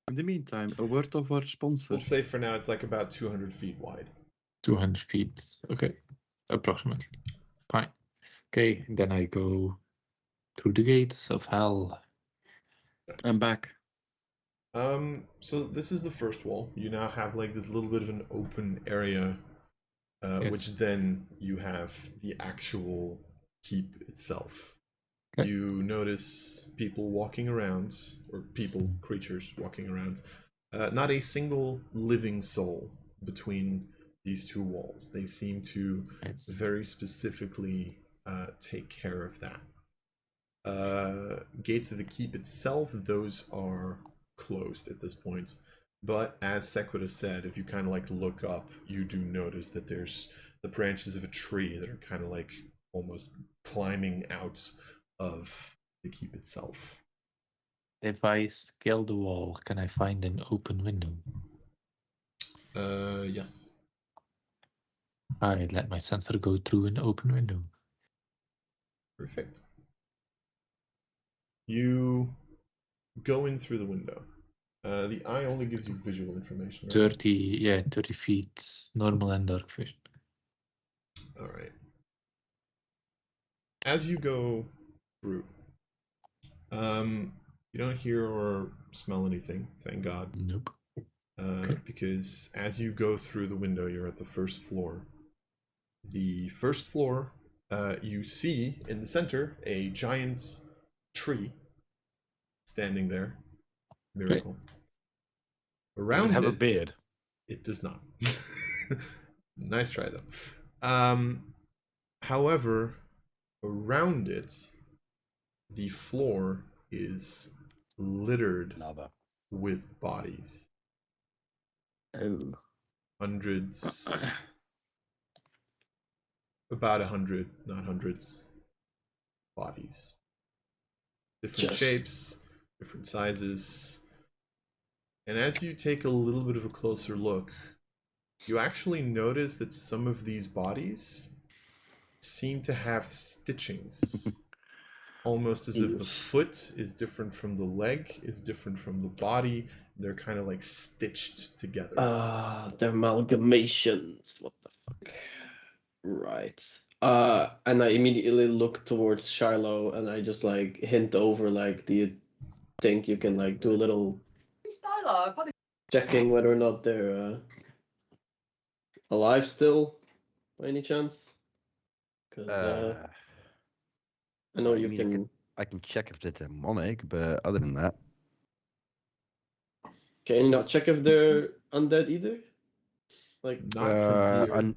in the meantime, a word of our sponsor. Let's say for now it's like about 200 feet wide. 200 feet. Okay. Approximately. Fine. Okay, then I go through the gates of hell. I'm back. So this is the first wall. You now have like this little bit of an open area, Yes. which then you have the actual keep itself. Okay. You notice people walking around, or creatures walking around. Not a single living soul between these two walls. They seem to Nice. very specifically take care of that. Gates of the keep itself, those are closed at this point. But as Sequita said, if you kind of like look up, you do notice that there's the branches of a tree that are kind of like almost climbing out of the keep itself. If I scale the wall, can I find an open window? Yes. I let my sensor go through an open window. Perfect. You go in through the window. The eye only gives you visual information. Right? 30 feet, normal and dark vision. All right. As you go through, you don't hear or smell anything, thank God. Nope. Okay. Because as you go through the window, you're at the first floor. The first floor, you see in the center a giant tree standing there. Miracle. Around Does it have a it, beard? it does not. Nice try though. However, around it, the floor is littered Lava. with bodies. Oh. Hundreds. About 100, not hundreds, bodies. Different Just- shapes, different sizes. And as you take a little bit of a closer look, you actually notice that some of these bodies seem to have stitchings. Almost as if the Eesh. foot is different from the leg, is different from the body. They're kind of like stitched together. The amalgamations. What the fuck? Right. And I immediately look towards Shiloh and I just like hint over like, do you think you can like do a little checking whether or not they're alive still, by any chance? Because I know I you mean, I can check if they're demonic, but other than that, can you not check if they're undead either? Like, Not from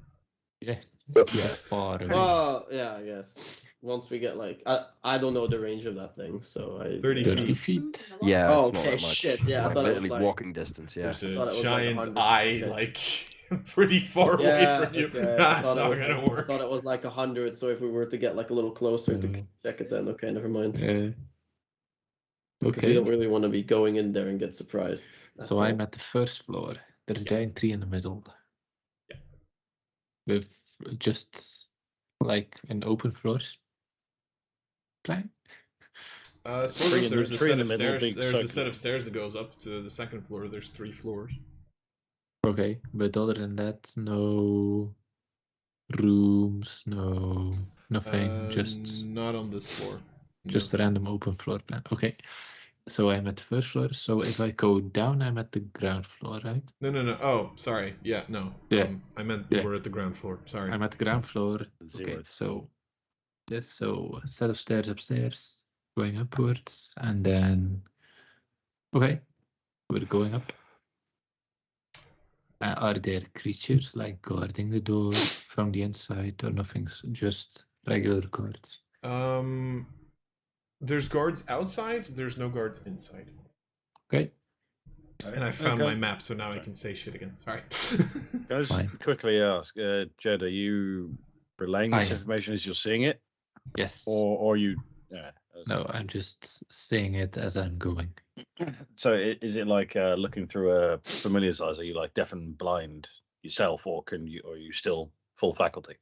here. Yeah, yes, far away. well, yeah, I guess. Once we get like, I don't know the range of that thing, so I 30 30 feet. feet. yeah, Oh, it's not okay, that much. shit, yeah, I like thought it was literally like- walking distance. Yeah, There's I a thought it was like giant 100. eye, Okay. like pretty far Yeah, away from you. okay, That's I thought not it was gonna like, I work. thought it was like 100. So if we were to get like a little closer to No. check it, then okay, never mind. Uh, Because we okay, don't really want to be going in there and get surprised. that's so I'm all. at the first floor. There's a giant tree in the middle. Yeah. With just like an open floor plan. Sort Tree of. in the- There's a tree in set the of middle, stairs. big There's a set circular. of stairs that goes up to the second floor. There's 3 floors. Okay, but other than that, no rooms, nothing, just Not on this floor. just No. a random open floor plan. Okay, so I'm at the first floor. So if I go down, I'm at the ground floor, right? No. Oh, sorry. Yeah, no. Yeah. I meant Yeah. we're at the ground floor. Sorry. I'm at the ground floor. Okay, Zero. so yes, so a set of stairs upstairs, going upwards, and then okay, we're going up. Are there creatures like guarding the door from the inside, or nothing's just regular guards? There's guards outside. There's no guards inside. Okay, And I found Okay. my map, so now I can say shit again. Sorry. Can I just Fine. quickly ask, Jed, are you relaying I this am. information as you're seeing it, yes. or you? Yeah. No, I'm just saying it as I'm going. So is it like looking through a familiar's eyes? Are you like deaf and blind yourself, or are you still full faculty?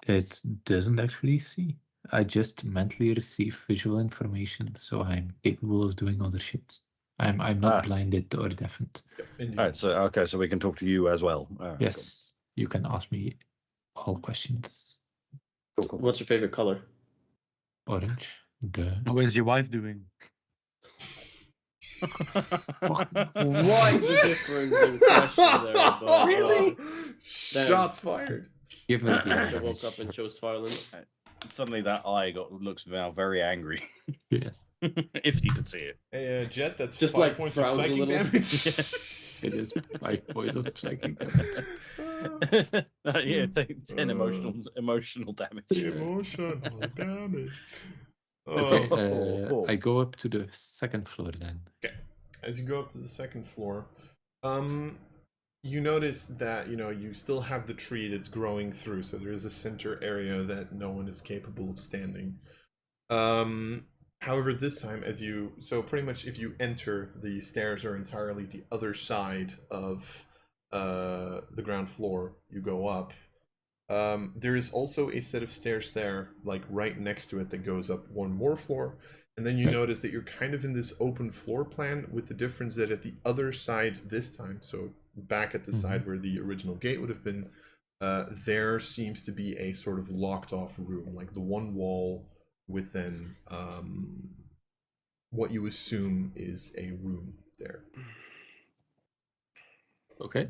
It doesn't actually see. I just mentally receive visual information, so I'm capable of doing other shit. I'm not Ah. blinded or deafened. Indeed. All right. So okay. So we can talk to you as well. All right, Yes, you can ask me all questions. Cool. What's your favorite color? Orange. Duh. How is your wife doing? Quite the difference in question there. But, Really? Damn. Shots fired. Give her the I advantage. woke up and chose violence. Suddenly that eye looks now very angry. Yes, If you could see it. Hey, Jet, that's Just 5 like points of frowns a psychic little. damage. it is 5 points of psychic damage. Yeah, 10 emotional damage. Emotional damage. Okay, Oh. I go up to the second floor then. As you go up to the second floor, you notice that you still have the tree that's growing through, so there is a center area that no one is capable of standing. However, this time, so pretty much if you enter, the stairs are entirely the other side of the ground floor. You go up. There is also a set of stairs there, like right next to it, that goes up one more floor. And then you notice that you're kind of in this open floor plan, with the difference that at the other side this time, so back at the side where the original gate would have been, there seems to be a sort of locked off room, like the one wall within what you assume is a room there. Okay.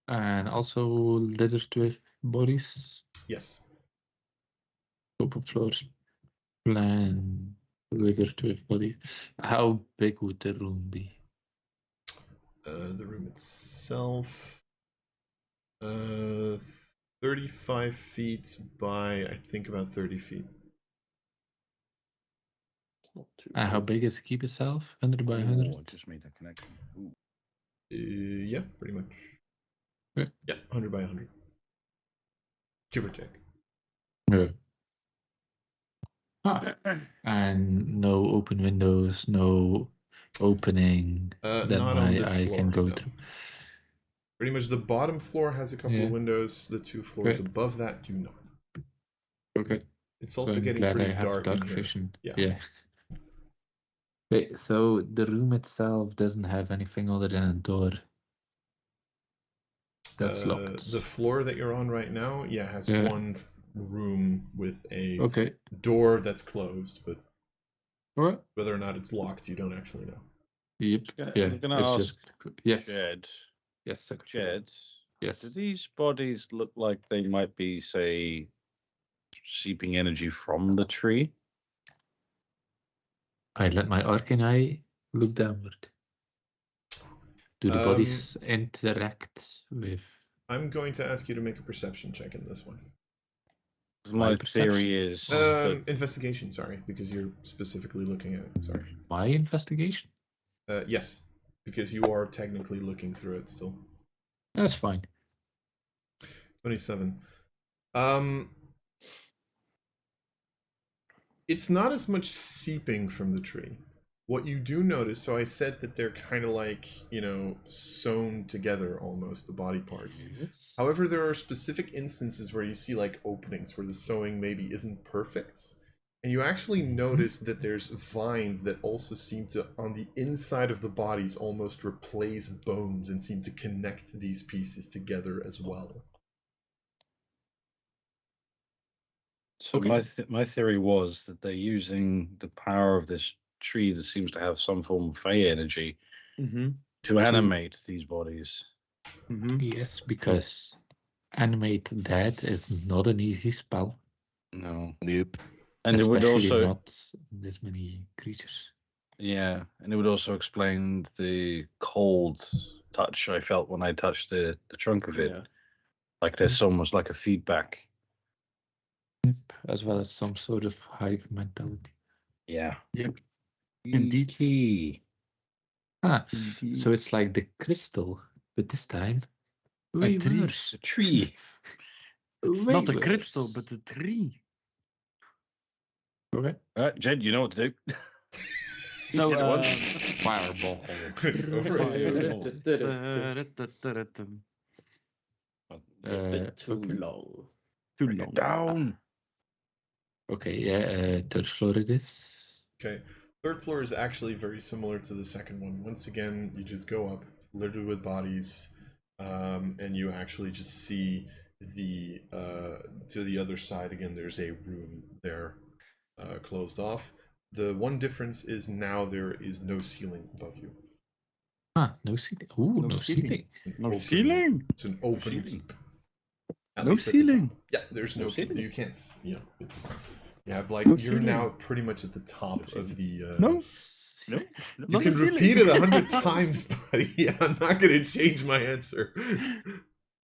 And also littered with bodies. Yes. Open floors. Plan littered with bodies. How big would the room be? The room itself, 35 feet by, I think, about 30 feet. Not too How bad. big is the keep itself? 100 by 100? Oh, I just made that connection. Ooh. Yeah, pretty much. Okay. Yeah, 100 by 100. Give or take. No. Ah, and no open windows, no opening that Not on my this eye floor, can go no. through. Pretty much the bottom floor has a couple Yeah. of windows. The 2 floors Great. above that do not. Okay. It's also I'm getting glad pretty I have dark dark in here. vision. Yeah. Wait, so the room itself doesn't have anything other than a door. That's locked. The floor that you're on right now, has Yeah. one room with a Okay. door that's closed, but Alright. whether or not it's locked, you don't actually know. Yep. Yeah. I'm gonna It's ask just yes. Jed. Yes, second. Jed, Yes. do these bodies look like they might be, say, seeping energy from the tree? I let my arcane eye look downward. Do the bodies interact with I'm going to ask you to make a perception check in this one. My perception? theory is that Investigation, sorry, because you're specifically looking at it. Sorry. my investigation? Yes, because you are technically looking through it still. That's fine. 27. It's not as much seeping from the tree. What you do notice, so I said that they're kind of like, sewn together almost, the body parts. Yes. However, there are specific instances where you see like openings where the sewing maybe isn't perfect. And you actually notice that there's vines that also seem to, on the inside of the bodies, almost replace bones and seem to connect these pieces together as well. so. My theory was that they're using the power of this tree that seems to have some form of fey energy to animate these bodies. Yes, because animate dead is not an easy spell. No. Nope. And it Especially would also not this many creatures. Yeah, and it would also explain the cold touch I felt when I touched the trunk of it. Yeah. Like there's almost like a feedback. As well as some sort of hive mentality. Yeah. Yep. Indeed. Key. Ah, Indeed. so it's like the crystal, but this time way tree. worse. The tree. It's Way not a worse. crystal, but a tree. Okay. Jed, you know what to do. So, did it once. Fireball. Over it. It's been too okay. long. Too Bring long. it down. Okay, yeah, third floor it is. Okay. Third floor is actually very similar to the second one. Once again, you just go up, littered with bodies, and you actually just see the to the other side again. There's a room there, closed off. The one difference is now there is no ceiling above you. Ah, no ceiling. Ooh, No no ceiling. ceiling. An No open- ceiling. It's an open ceiling. keep. At No least at the top. ceiling. Yeah, there's No no. ceiling. You can't. It's. You have like No you're ceiling. now pretty much at the top of the. No. No. You Not a can ceiling. repeat it 100 times, buddy. I'm not gonna change my answer.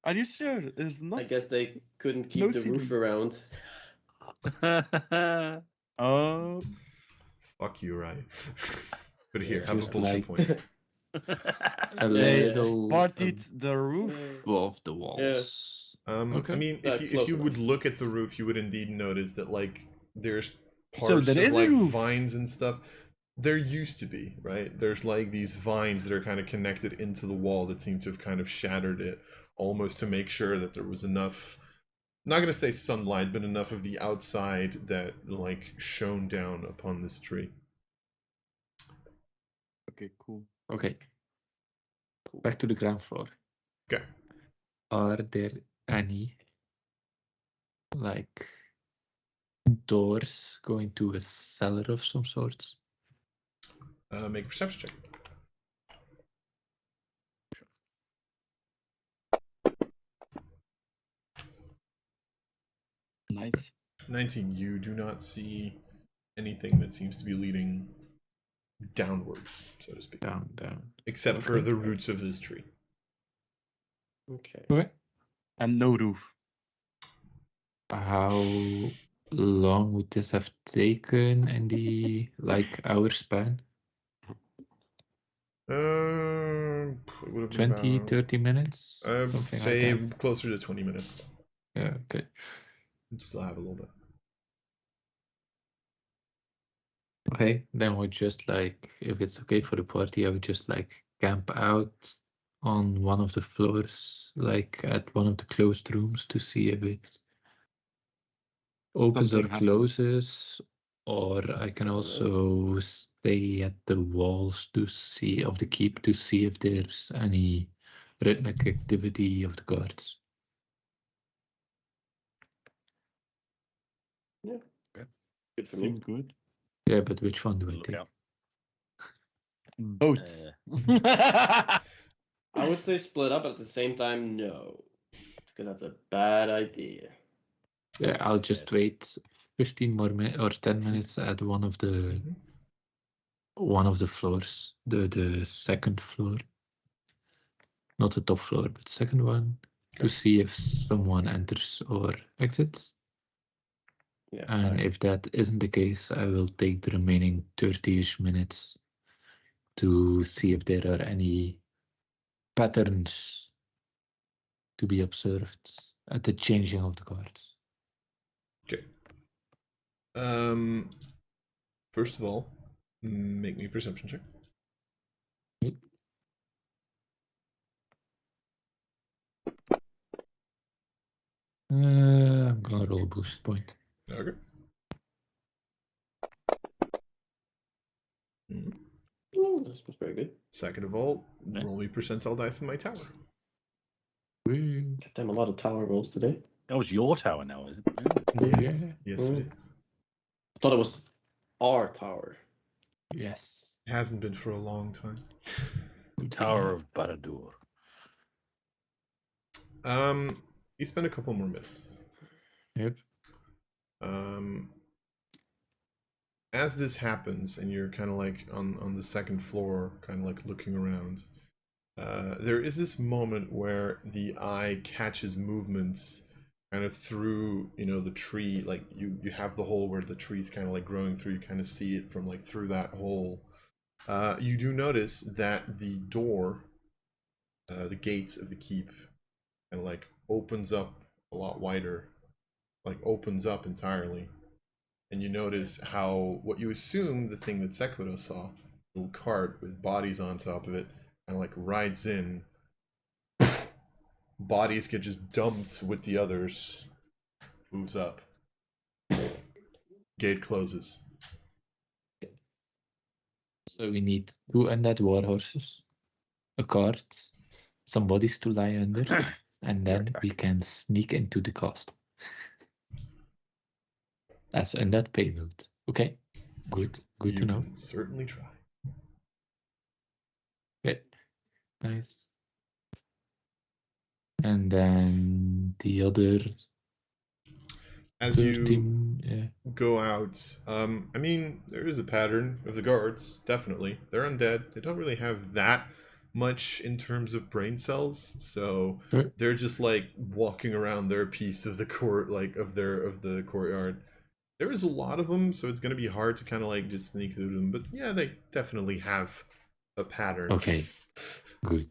Are you sure? It's not. I guess they couldn't keep No the roof ceiling. around. Oh. Fuck you, right? But here, Yeah, have a just bullshit like- point. A They little Partied the roof. above the walls. I Okay. mean, Close if you would enough. look at the roof, you would indeed notice that like there's So parts there of is a like roof. vines and stuff. There used to be, right? There's like these vines that are kind of connected into the wall that seem to have kind of shattered it, almost to make sure that there was enough. I'm not gonna say sunlight, but enough of the outside that like shone down upon this tree. Okay, cool. Okay. Back to the ground floor. Okay. Are there any like doors going to a cellar of some sorts? Make a perception check. Nice. 19. You do not see anything that seems to be leading downwards, so to speak, Down. except for Okay. the roots of this tree. Okay. Okay. And no roof. How long would this have taken in the like hour span? It would have been 20, about, 30 minutes? I would Something say like that. closer to 20 minutes. Yeah, okay. You'd still have a little bit. Okay, then we just like, if it's okay for the party, I would just like camp out on one of the floors, like at one of the closed rooms to see if it opens or Something happens. closes, or I can also stay at the walls to see of the keep to see if there's any rhythmic activity of the guards. Good for me. Seemed good. Yeah, but which one do I Look take? out. Both. I would say split up, but at the same time, no, because that's a bad idea. Yeah, I'll just Yes. wait 15 more minutes or 10 minutes at one of the floors, the second floor, not the top floor, but second one, to Okay. see if someone enters or exits. Yeah. And if that isn't the case, I will take the remaining 30-ish minutes to see if there are any patterns to be observed at the changing of the guards. Okay. First of all, make me a perception check. I'm gonna roll a boost point. Okay. Mhm. Ooh, that's very good. Second of all, Yeah. roll me percentile dice in my tower. Woo. Got them a lot of tower rolls today. That was your tower now, is it? Oh, Yes, yeah. yes, it is. I thought it was our tower. Yes. It hasn't been for a long time. Tower of Baradur. You spend a couple more minutes. Yep. As this happens, and you're kind of like on the second floor, kind of like looking around, there is this moment where the eye catches movements kind of through, the tree. Like you have the hole where the tree's kind of like growing through. You kind of see it from like through that hole. You do notice that the door, the gates of the keep, kind of like opens up a lot wider, like opens up entirely. And you notice how what you assume the thing that Sequido saw, a little cart with bodies on top of it, kind of like rides in. Bodies get just dumped with the others. Moves up. Gate closes. So we need 2 undead war horses, a cart, some bodies to lie under, and then we can sneak into the castle. That's undead payload. Okay, good You to know. can certainly try. Good, nice. And then the other As you 13, yeah. go out, I mean, there is a pattern of the guards, definitely. They're undead. They don't really have that much in terms of brain cells, so Sure. they're just like walking around their piece of the court, like of the courtyard. There is a lot of them, so it's gonna be hard to kind of like just sneak through them. But yeah, they definitely have a pattern. Okay, good.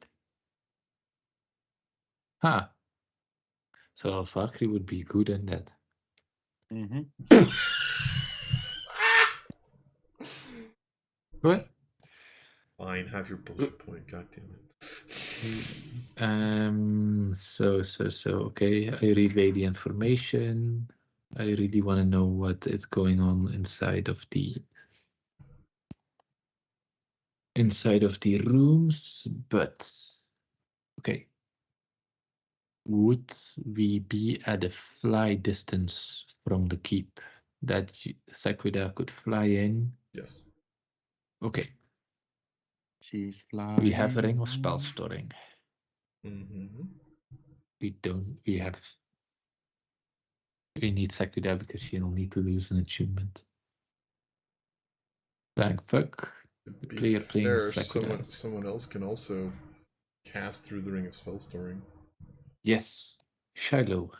Ah, so Al-Fakri would be good in that. Mm-hmm. What? Fine, have your bullshit point. God damn it. So okay, I relay the information. I really want to know what is going on inside of the rooms, but okay. Would we be at a fly distance from the keep that Sequida could fly in? Yes. Okay. She's flying. We have a ring of spell storing. Mm-hmm. We don't. We need Sequida because she'll need to lose an attunement. Thank fuck. To be Player playing fair, Sequida. someone else can also cast through the ring of spell storing. Yes. Shiloh.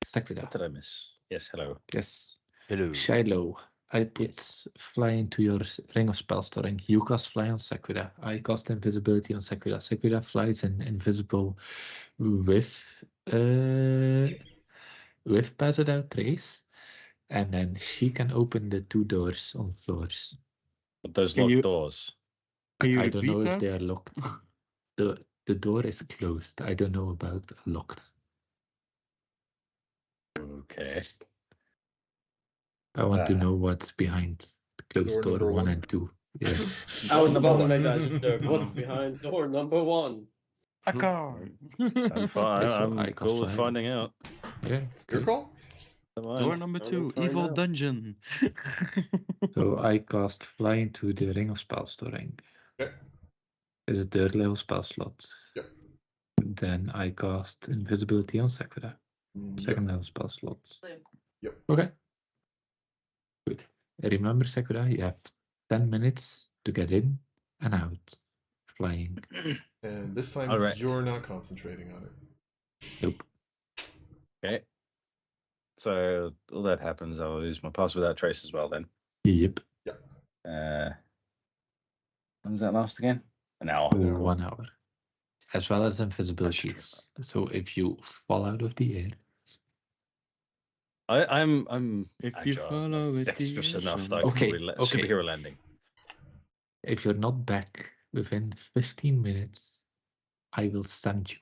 Sequida. What did I miss? Yes, hello. Yes. Hello. Shiloh. I put fly into your ring of spell storing. You cast fly on Sequida. I cast invisibility on Sequida. Sequida flies in invisible with padded out trace. and then she can open the 2 doors on floors. But those Can locked you- doors. Can you I don't know repeat if they that? are locked. The door is closed. I don't know about locked. Okay. I want to know what's behind the closed Door door number 1 one. and 2. Yeah. I was Number about to one. make that joke. What's behind door number 1? A car. I'm fine. So I'm I cool with cast finding out. Yeah. Your Okay. call? Don't mind. Door number Time 2, to find evil out. dungeon. So I cast Fly into the Ring of Spellstoring. Okay. Is a 3rd level spell slot. Yep. Then I cast Invisibility on Sakura. Yep. 2nd level spell slot. Yep. Okay. Good. Remember, Sakura, you have 10 minutes to get in and out. Flying. And this time Alright. you're not concentrating on it. Nope. Okay. So all that happens, I'll lose my pass without trace as well then. Yep. When does that last again? An hour. Oh, 1 hour. As well as invisibility. So if you fall out of the air. I'm If you agile. follow it, Dexterous enough ocean. that I can Okay, probably okay. superhero landing. If you're not back within 15 minutes, I will send you.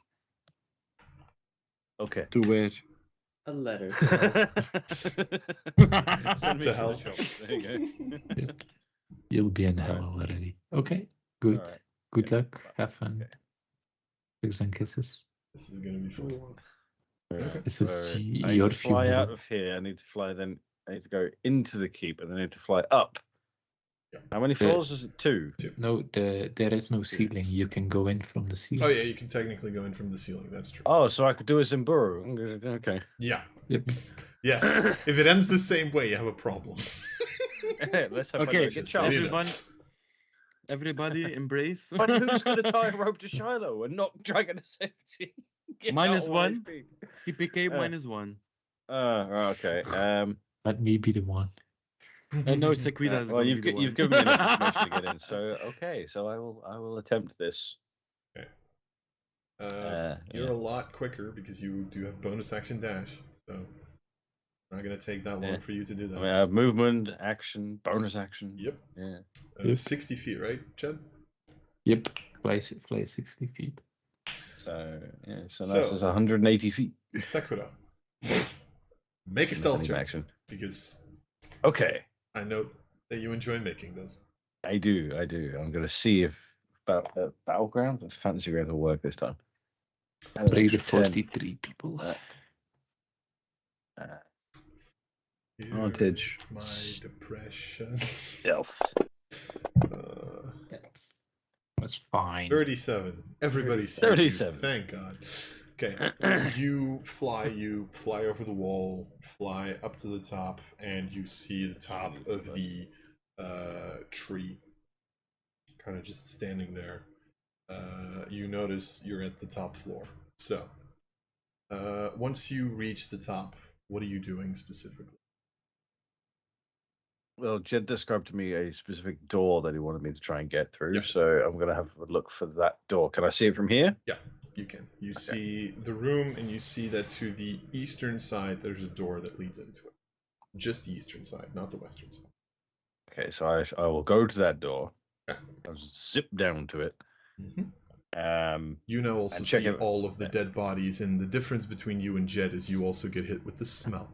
Okay. To where? A letter. Send me To to hell. the shop. There you go. You'll be in Alright. hell already. Okay, good. Alright. Good Okay. luck. Have fun. Okay. Hugs and kisses. This is gonna be fun. Alright, This is so I your need to fly funeral. out of here. I need to fly then. I need to go into the keep and then I need to fly up. Yeah. How many floors is it? 2. No, there is no ceiling. You can go in from the ceiling. Oh yeah, you can technically go in from the ceiling. That's true. Oh, so I could do a Zimburu. Okay. Yeah. Yep. Yes. If it ends the same way, you have a problem. Let's have Okay, fun. Get so Charles. you know. Everybody embrace. But who's going to tie a rope to Shiloh and not Dragon of Safety? Get Minus out of 1. HP. TPK Uh, -1. Okay. Let me be the one. No, Sequita is Well, gonna you've be the you've one. given me enough information to get in. So okay, so I will attempt this. You're Yeah. a lot quicker because you do have bonus action dash, so it's not gonna take that long Yeah. for you to do that. I mean, I have movement, action, bonus action. Yep. Yeah. Yep. 60 feet, right, Chad? Yep. Fly 60 feet. So yeah, so So- that's 180 feet. Sakura. Make a With stealth any check action. because Okay, I know that you enjoy making those. I do. I'm gonna see if battleground or fantasy ground will work this time. Pray the Extra 10. 43 people. Advantage. Here's my depression. Stealth. That's fine. 37. Everybody sees 37. you. Thank God. Okay. You fly over the wall, fly up to the top, and you see the top of the tree. Kind of just standing there. You notice you're at the top floor. So, once you reach the top, what are you doing specifically? Well, Jed described to me a specific door that he wanted me to try and get through, Yep. so I'm gonna have a look for that door. Can I see it from here? Yeah, you can. You see the room, and you see that to the eastern side, there's a door that leads into it. Just the eastern side, not the western side. Okay, so I will go to that door. Okay. I'll zip down to it. You now also And check see it- all of the dead bodies, and the difference between you and Jed is you also get hit with the smell.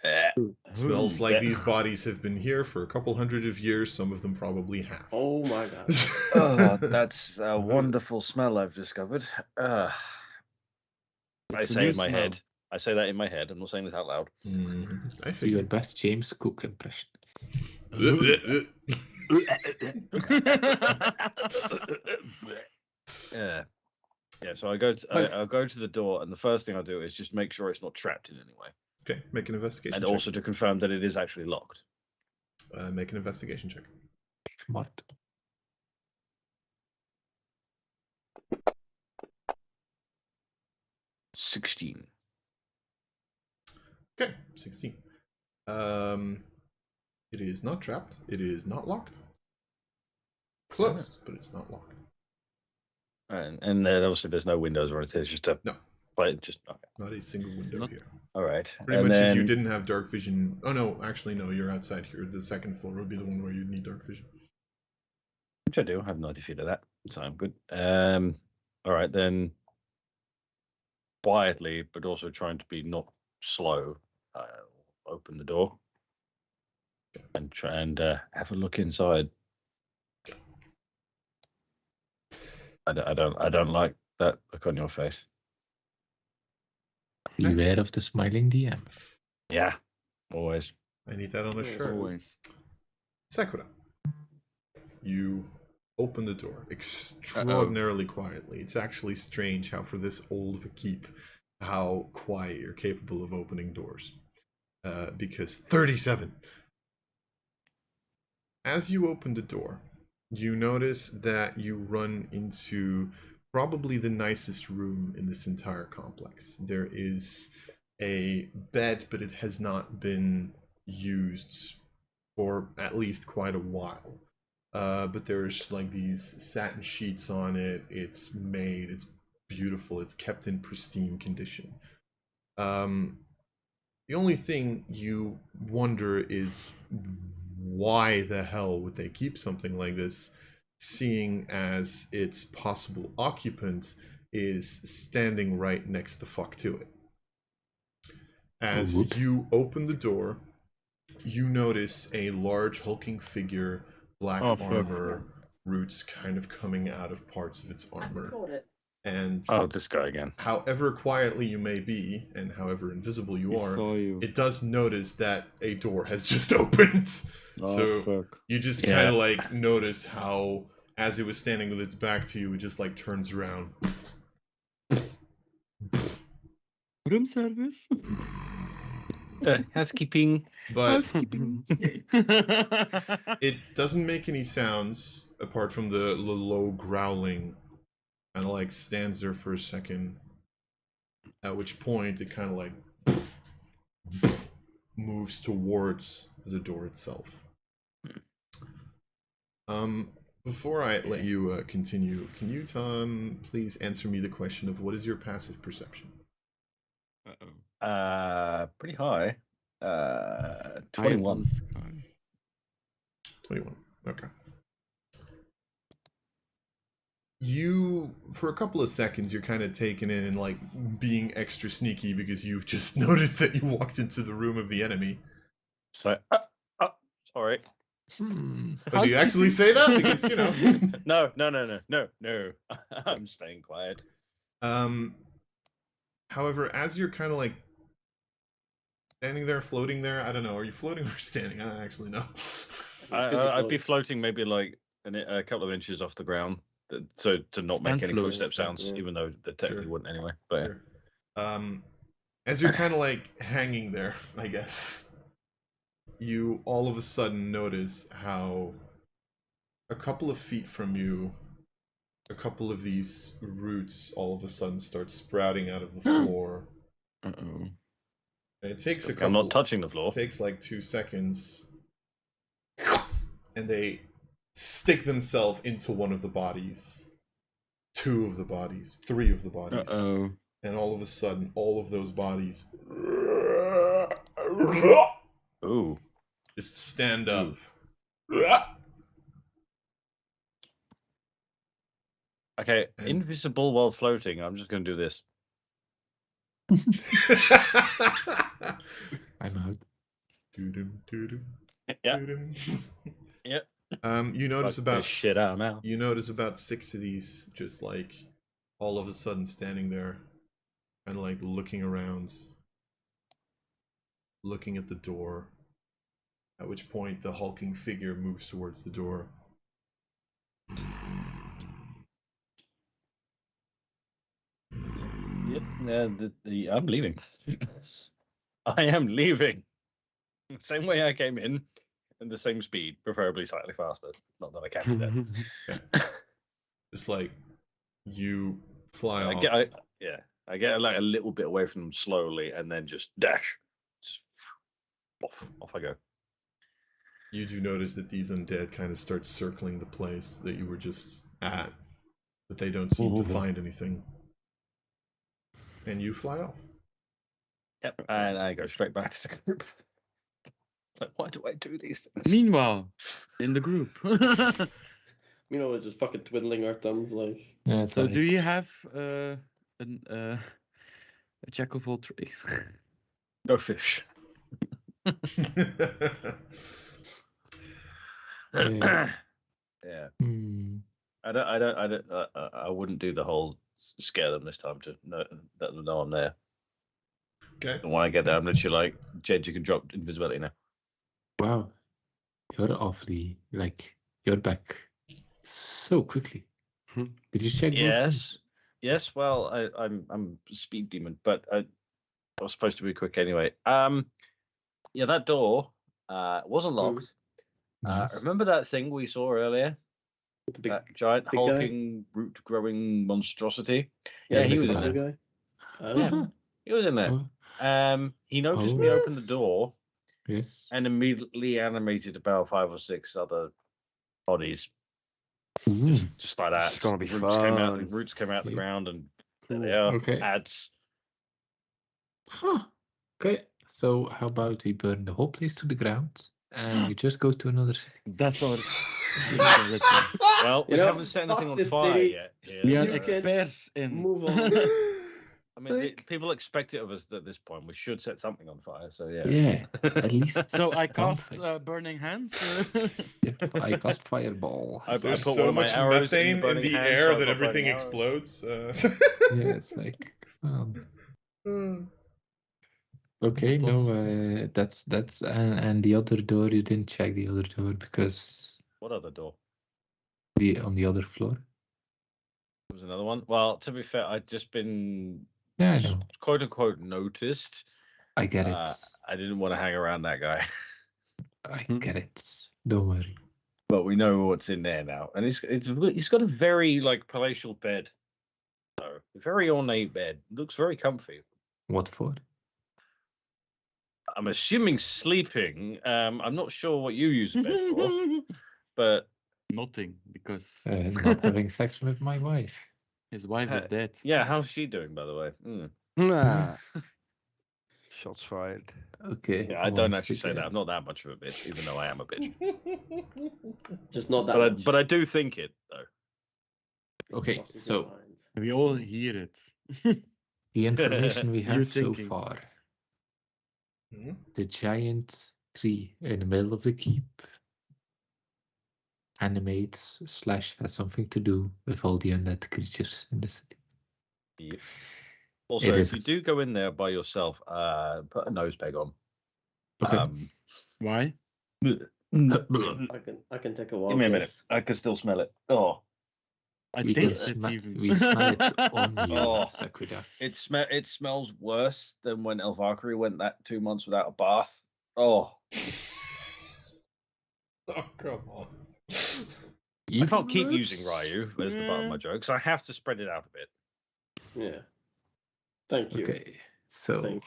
It smells like these bodies have been here for a couple hundred of years, some of them probably have. Oh my god. Oh, that's a wonderful smell I've discovered. I It's a say new in my smell. head. I say that in my head. I'm not saying this out loud. I Do your think. best James Cook impression. Yeah. Yeah, so I go to I'll go to the door, and the first thing I do is just make sure it's not trapped in any way, Okay, make an investigation and check. also to confirm that it is actually locked. Make an investigation check. Smart. $16. Okay, 16. It is not trapped. It is not locked. Closed, but it's not locked. And then obviously there's no windows or anything. It's just a No. just okay. Not a single window not- here. All right. Pretty and much then, if you didn't have dark vision... Oh, no, actually, no, you're outside here. The second floor would be the one where you'd need dark vision. which I do. I have 90 feet of that, so I'm good. All right, then quietly, but also trying to be not slow, open the door and try and have a look inside. I don't like that look on your face. Beware of the smiling DM. Yeah, always. I need that on a Yeah, shirt. Always. Sakura, you open the door extraordinarily quietly. It's actually strange how for this old of a keep, how quiet you're capable of opening doors. Because 37. As you open the door, you notice that you run into probably the nicest room in this entire complex. There is a bed, but it has not been used for at least quite a while. But there's like these satin sheets on it. It's made, it's beautiful, it's kept in pristine condition. The only thing you wonder is why the hell would they keep something like this, seeing as its possible occupant is standing right next the fuck to it. As Whoops. you open the door, you notice a large hulking figure, black Oh, fuck. armor, roots kind of coming out of parts of its armor. And Oh, this guy again. however quietly you may be, and however invisible you He are, saw you. it does notice that a door has just opened. Oh, so fuck. you just Yeah. kind of like notice how, as it was standing with its back to you, it just like turns around. Room service? Housekeeping. But Housekeeping. it doesn't make any sounds apart from the low growling. Kind of like stands there for a second. At which point it kind of like moves towards the door itself. Before I let you continue, can you, Tom, please answer me the question of what is your passive perception? Uh-oh. Pretty high. Eye 21. of the sky. 21. Okay. You, for a couple of seconds, you're kind of taken in and like being extra sneaky because you've just noticed that you walked into the room of the enemy. So, sorry. But do you actually say that? Because, you know. No. I'm staying quiet. However, as you're kind of like standing there, floating there, I don't know, are you floating or standing? I don't actually know. I'd be floating maybe like a couple of inches off the ground, so to not Stand make any float. footstep sounds, Yeah. even though they technically Sure. wouldn't anyway. But yeah. Sure. As you're kind of like hanging there, I guess, you all of a sudden notice how a couple of feet from you, a couple of these roots all of a sudden start sprouting out of the floor. Uh-oh. And it takes a I'm couple. not touching the floor. It takes like 2 seconds, and they stick themselves into one of the bodies, 2 of the bodies, 3 of the bodies, Uh-oh. and all of a sudden, all of those bodies Ooh. just stand up. Okay, And- invisible while floating. I'm just going to do this. I'm out. Doo-dum, doo-dum, Yeah. doo-dum. Yep. You notice Fuck about this shit out now. You notice about 6 of these just like all of a sudden standing there, kind of like looking around, looking at the door. At which point the hulking figure moves towards the door. Yep. I'm leaving. I am leaving. Same way I came in the same speed, preferably slightly faster. Not that I can do that. Just like you fly I off. get like a little bit away from them slowly, and then just dash. Just off I go. You do notice that these undead kind of start circling the place that you were just at. but they don't seem to find anything. And you fly off. Yep, and I go straight back to the group. It's like, why do I do these things? Meanwhile, in the group. We're just fucking twiddling our thumbs, like. Yeah, it's So like, do you have a jack of all trades? Go fish. Yeah. Yeah. hmm, I wouldn't do the whole scare them this time to let them know I'm there. Okay. And when I get there, I'm literally like, Jed, you can drop invisibility now. wow, you're awfully you're back so quickly. Did you check? Yes. Well, I'm a speed demon, but I was supposed to be quick anyway. Yeah, that door wasn't locked. Nice. Remember that thing we saw earlier? The big, That giant big guy? hulking, root-growing monstrosity. yeah, he the was big in the there. guy. Oh. Yeah. He was in there. Oh, He noticed me open the door yes. and immediately animated about 5 or 6 other bodies. Ooh, Just like that. It's gonna be Roots came out. fun. Roots came out the Yeah. ground, and there Cool. they are. Okay. Ads. Huh. Okay. So how about we burn the whole place to the ground and we just go to another city? That's our Well, we You know, haven't set anything fuck on this fire city. yet. Here, We are You so- can experts in. move on. I mean, people expect it of us at this point. We should set something on fire. So yeah. Yeah, at least. So I cast something. Burning Hands. Yep, I cast fireball. I There's put one so of my much arrows in the methane in burning the hand, air so I've that got everything burning arrows. explodes. Yeah, it's like. Okay, That no, was- that's and the other door you didn't check the other door because What other door? on the other floor. There was another one. Well, to be fair, I'd just been Yeah, I know. quote unquote noticed. I get it. I didn't want to hang around that guy. I get it. Don't worry. But we know what's in there now, and he's got a very palatial bed, a very ornate bed. Looks very comfy. What for? I'm assuming sleeping. I'm not sure what you use a bed for, but Nothing, because Not having sex with my wife. his wife is dead. yeah, how's she doing, by the way? Nah. Shots fired. Okay. Yeah, I don't once actually say that. again. I'm not that much of a bitch, even though I am a bitch. Just not that much. But I do think it though. Okay, Crosses so your minds. We all hear it. the information we You're have so thinking. far. Hmm? The giant tree in the middle of the keep animates / has something to do with all the undead creatures in the city. Yep. Also, It if is- you do go in there by yourself, put a nose peg on. Okay. Why? Give I can take a walk. me a minute. yes. I can still smell it. Oh, I we can taste it smell even. we smell it on you, Oh. Sakura. it smells worse than when El Valkyrie went that 2 months without a bath. Oh, Oh, come on. I can't keep Even using worse. Ryu as the butt of my jokes. I have to spread it out a bit. Yeah. Thank you. Okay, so Thank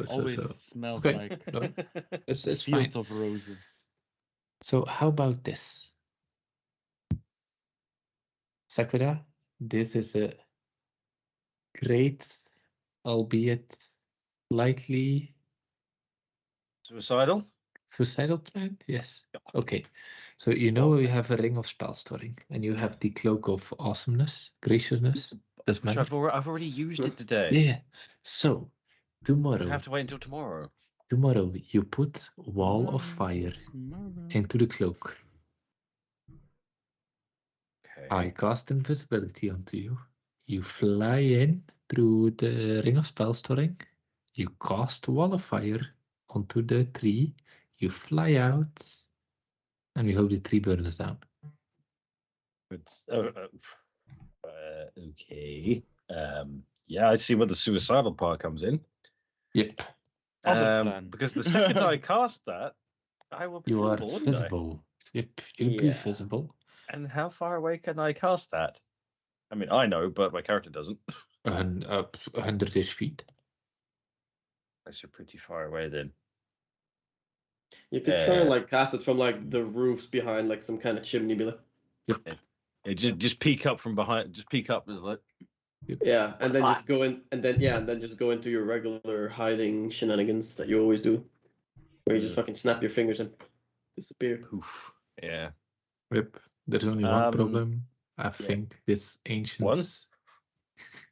Always smells Okay. like No, it's a fine. field of roses. So how about this? Sakura, this is a great, albeit lightly Suicidal? suicidal plan? Yes. Okay. So you know you have a ring of spell storing and you have the cloak of awesomeness, graciousness. Doesn't Which matter. I've already used it today. Yeah. So I tomorrow, have to wait until tomorrow. you put wall of fire into the cloak. Okay. I cast invisibility onto you. You fly in through the ring of spell storing. You cast wall of fire onto the tree. You fly out, and we hope the tree burns down. Okay. Yeah, I see where the suicidal part comes in. Yep. Other plan. Because the second I cast that, I will be You are visible, wouldn't I? visible. Yep. You'll be Yeah. visible. And how far away can I cast that? I mean, I know, but my character doesn't. And up 100-ish feet. That's pretty far away then. You could try and cast it from the roofs behind some kind of chimney, be like, Yeah, Just peek up from behind. Just peek up. Like, Yeah, and then just go in, and then just go into your regular hiding shenanigans that you always do, where you just fucking snap your fingers and disappear. poof. Yeah. Yep. There's only one problem. I think this ancient. One?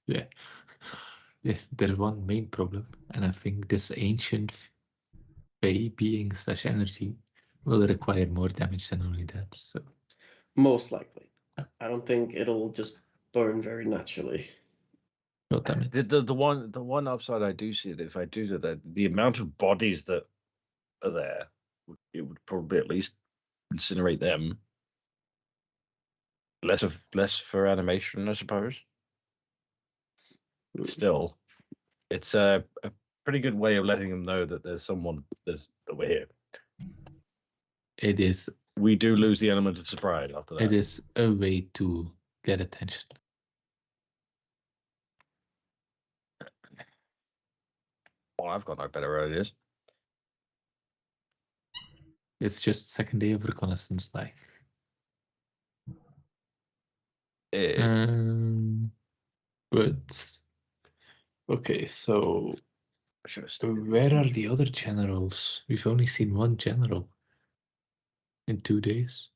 Yeah. Yes, there's one main problem, and I think this ancient Fey being / energy will require more damage than only that. So Most likely. I don't think it'll just burn very naturally. no damage. The one upside I do see that if I do that, the amount of bodies that are there, it would probably at least incinerate them. Less for animation, I suppose. Still, it's a pretty good way of letting them know that there's someone that we're here. It is. We do lose the element of surprise after that. It is a way to get attention. Well, I've got no better ideas. It's just second day of reconnaissance, like. But okay, so where are the other generals? We've only seen one general in 2 days.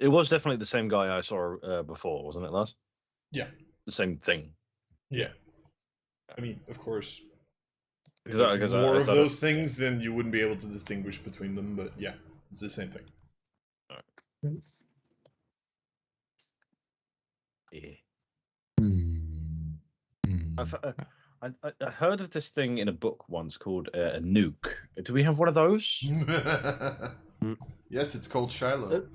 It was definitely the same guy I saw before, wasn't it, Lars? Yeah. The same thing. Yeah. I mean, of course. If Because there's more of those things, then you wouldn't be able to distinguish between them. But yeah, it's the same thing. Yeah. I heard of this thing in a book once called a nuke. Do we have one of those? Yes, it's called Shiloh.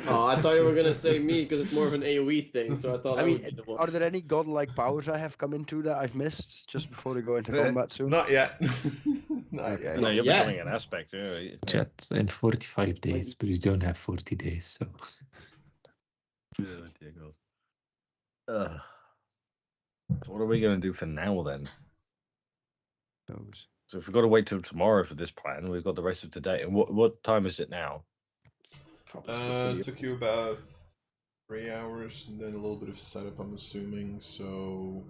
Oh, I thought you were gonna say me because it's more of an AoE thing. So I thought. I mean, are there any godlike powers I have come into that I've missed just before we go into combat soon? Not yet. Okay. No, you're yet. becoming an aspect. Yeah. Chat in 45 days, but you don't have 40 days, so. Oh, dear God. So what are we going to do for now then? So if we've got to wait till tomorrow for this plan, we've got the rest of today. And what time is it now? It took you about 3 hours and then a little bit of setup, I'm assuming. So,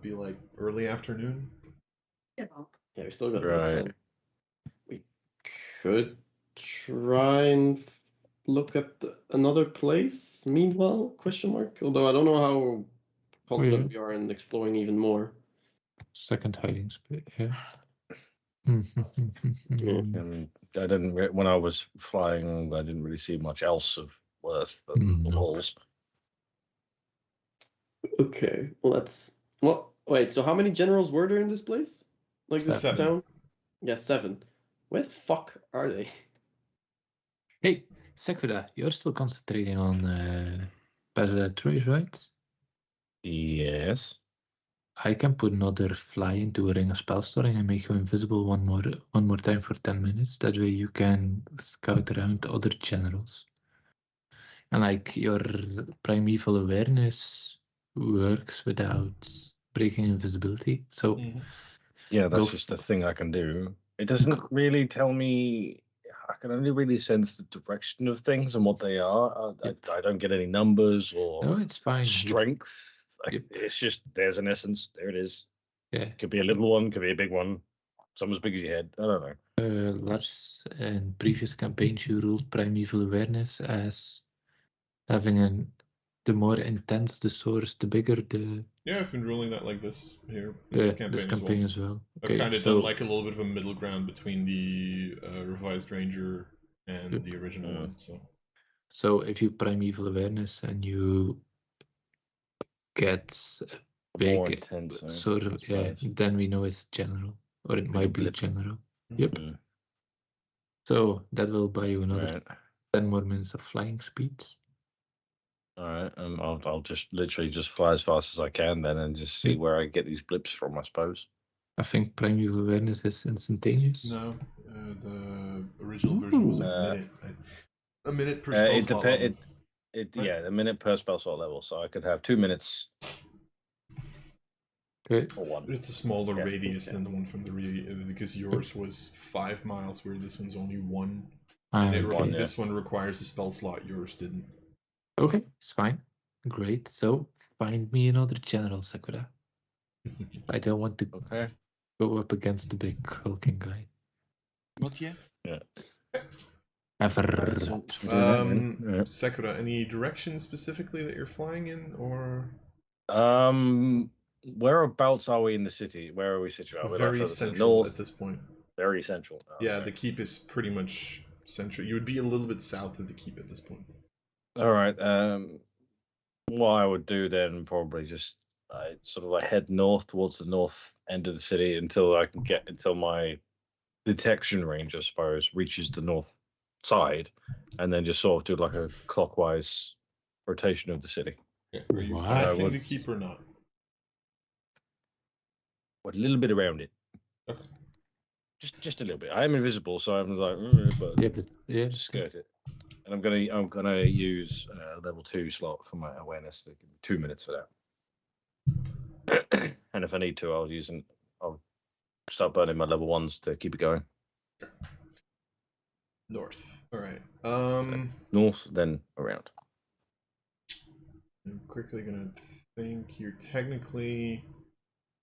be like early afternoon. Yeah, we still got Right. time. We could try and look at another place. Meanwhile, question mark. Although I don't know how confident we are in exploring even more. Second hiding space, yeah. And I didn't. When I was flying, I didn't really see much else of worth than the walls. Okay, well that's wait. So how many generals were there in this place? Like this 7. town? Yeah, 7. Where the fuck are they? Hey, Sakura, you're still concentrating on Parallel Trace, right? Yes. I can put another fly into a ring of spell storing and make you invisible one more time for 10 minutes. That way you can scout around other generals. And like your primeval awareness works without breaking invisibility. So yeah, that's just the thing I can do. It doesn't really tell me. I can only really sense the direction of things and what they are. I don't get any numbers or no, it's fine. Strength. It's just there's an essence. There it is. Yeah. Could be a little one, could be a big one. Some as big as your head. I don't know. Lars, in previous campaigns, you ruled primeval awareness as having the more intense the source, the bigger the. Yeah, I've been ruling that like this here. This campaign as well. Okay, I've kind of done like a little bit of a middle ground between the revised ranger and the original one. So if you primeval awareness and you get big, more intense, sort of, then we know it's general, or it might be general. Yep. So that will buy you another 10 more minutes of flying speed. All right, I'll just literally just fly as fast as I can then, and just see where I get these blips from, I suppose. I think primeval awareness is instantaneous. No, the original version was a minute per spell slot level. Yeah, a minute per spell slot level, so I could have 2 minutes. Okay. Or 1. But it's a smaller radius than the one from the because yours was 5 miles, where this one's only 1. And Okay. this one requires a spell slot. Yours didn't. Okay, it's fine. Great. So find me another general, Sakura. I don't want to Okay. go up against the big hulking guy. Not yet. Ever. Right, so we're doing that then. Yeah. Sakura, any direction specifically that you're flying in, or Whereabouts are we in the city? Where are we situated? Are we like very further to the central north? at this point? Very central. Oh, Yeah, okay. the keep is pretty much central. You would be a little bit south of the keep at this point. All right. What I would do then probably just sort of like head north towards the north end of the city until my detection range, I suppose, reaches the north side, and then just sort of do like a clockwise rotation of the city. Yeah. Are you What? passing the was- keep or not? But a little bit around it. Okay. Just a little bit. I am invisible, so I'm like, but Yeah, but yeah, just skirt it. And I'm gonna use level 2 slot for my awareness. So give me 2 minutes for that. And if I need to, I'll start burning my level 1s to keep it going. North. All right. North, then around. I'm quickly gonna think. You're technically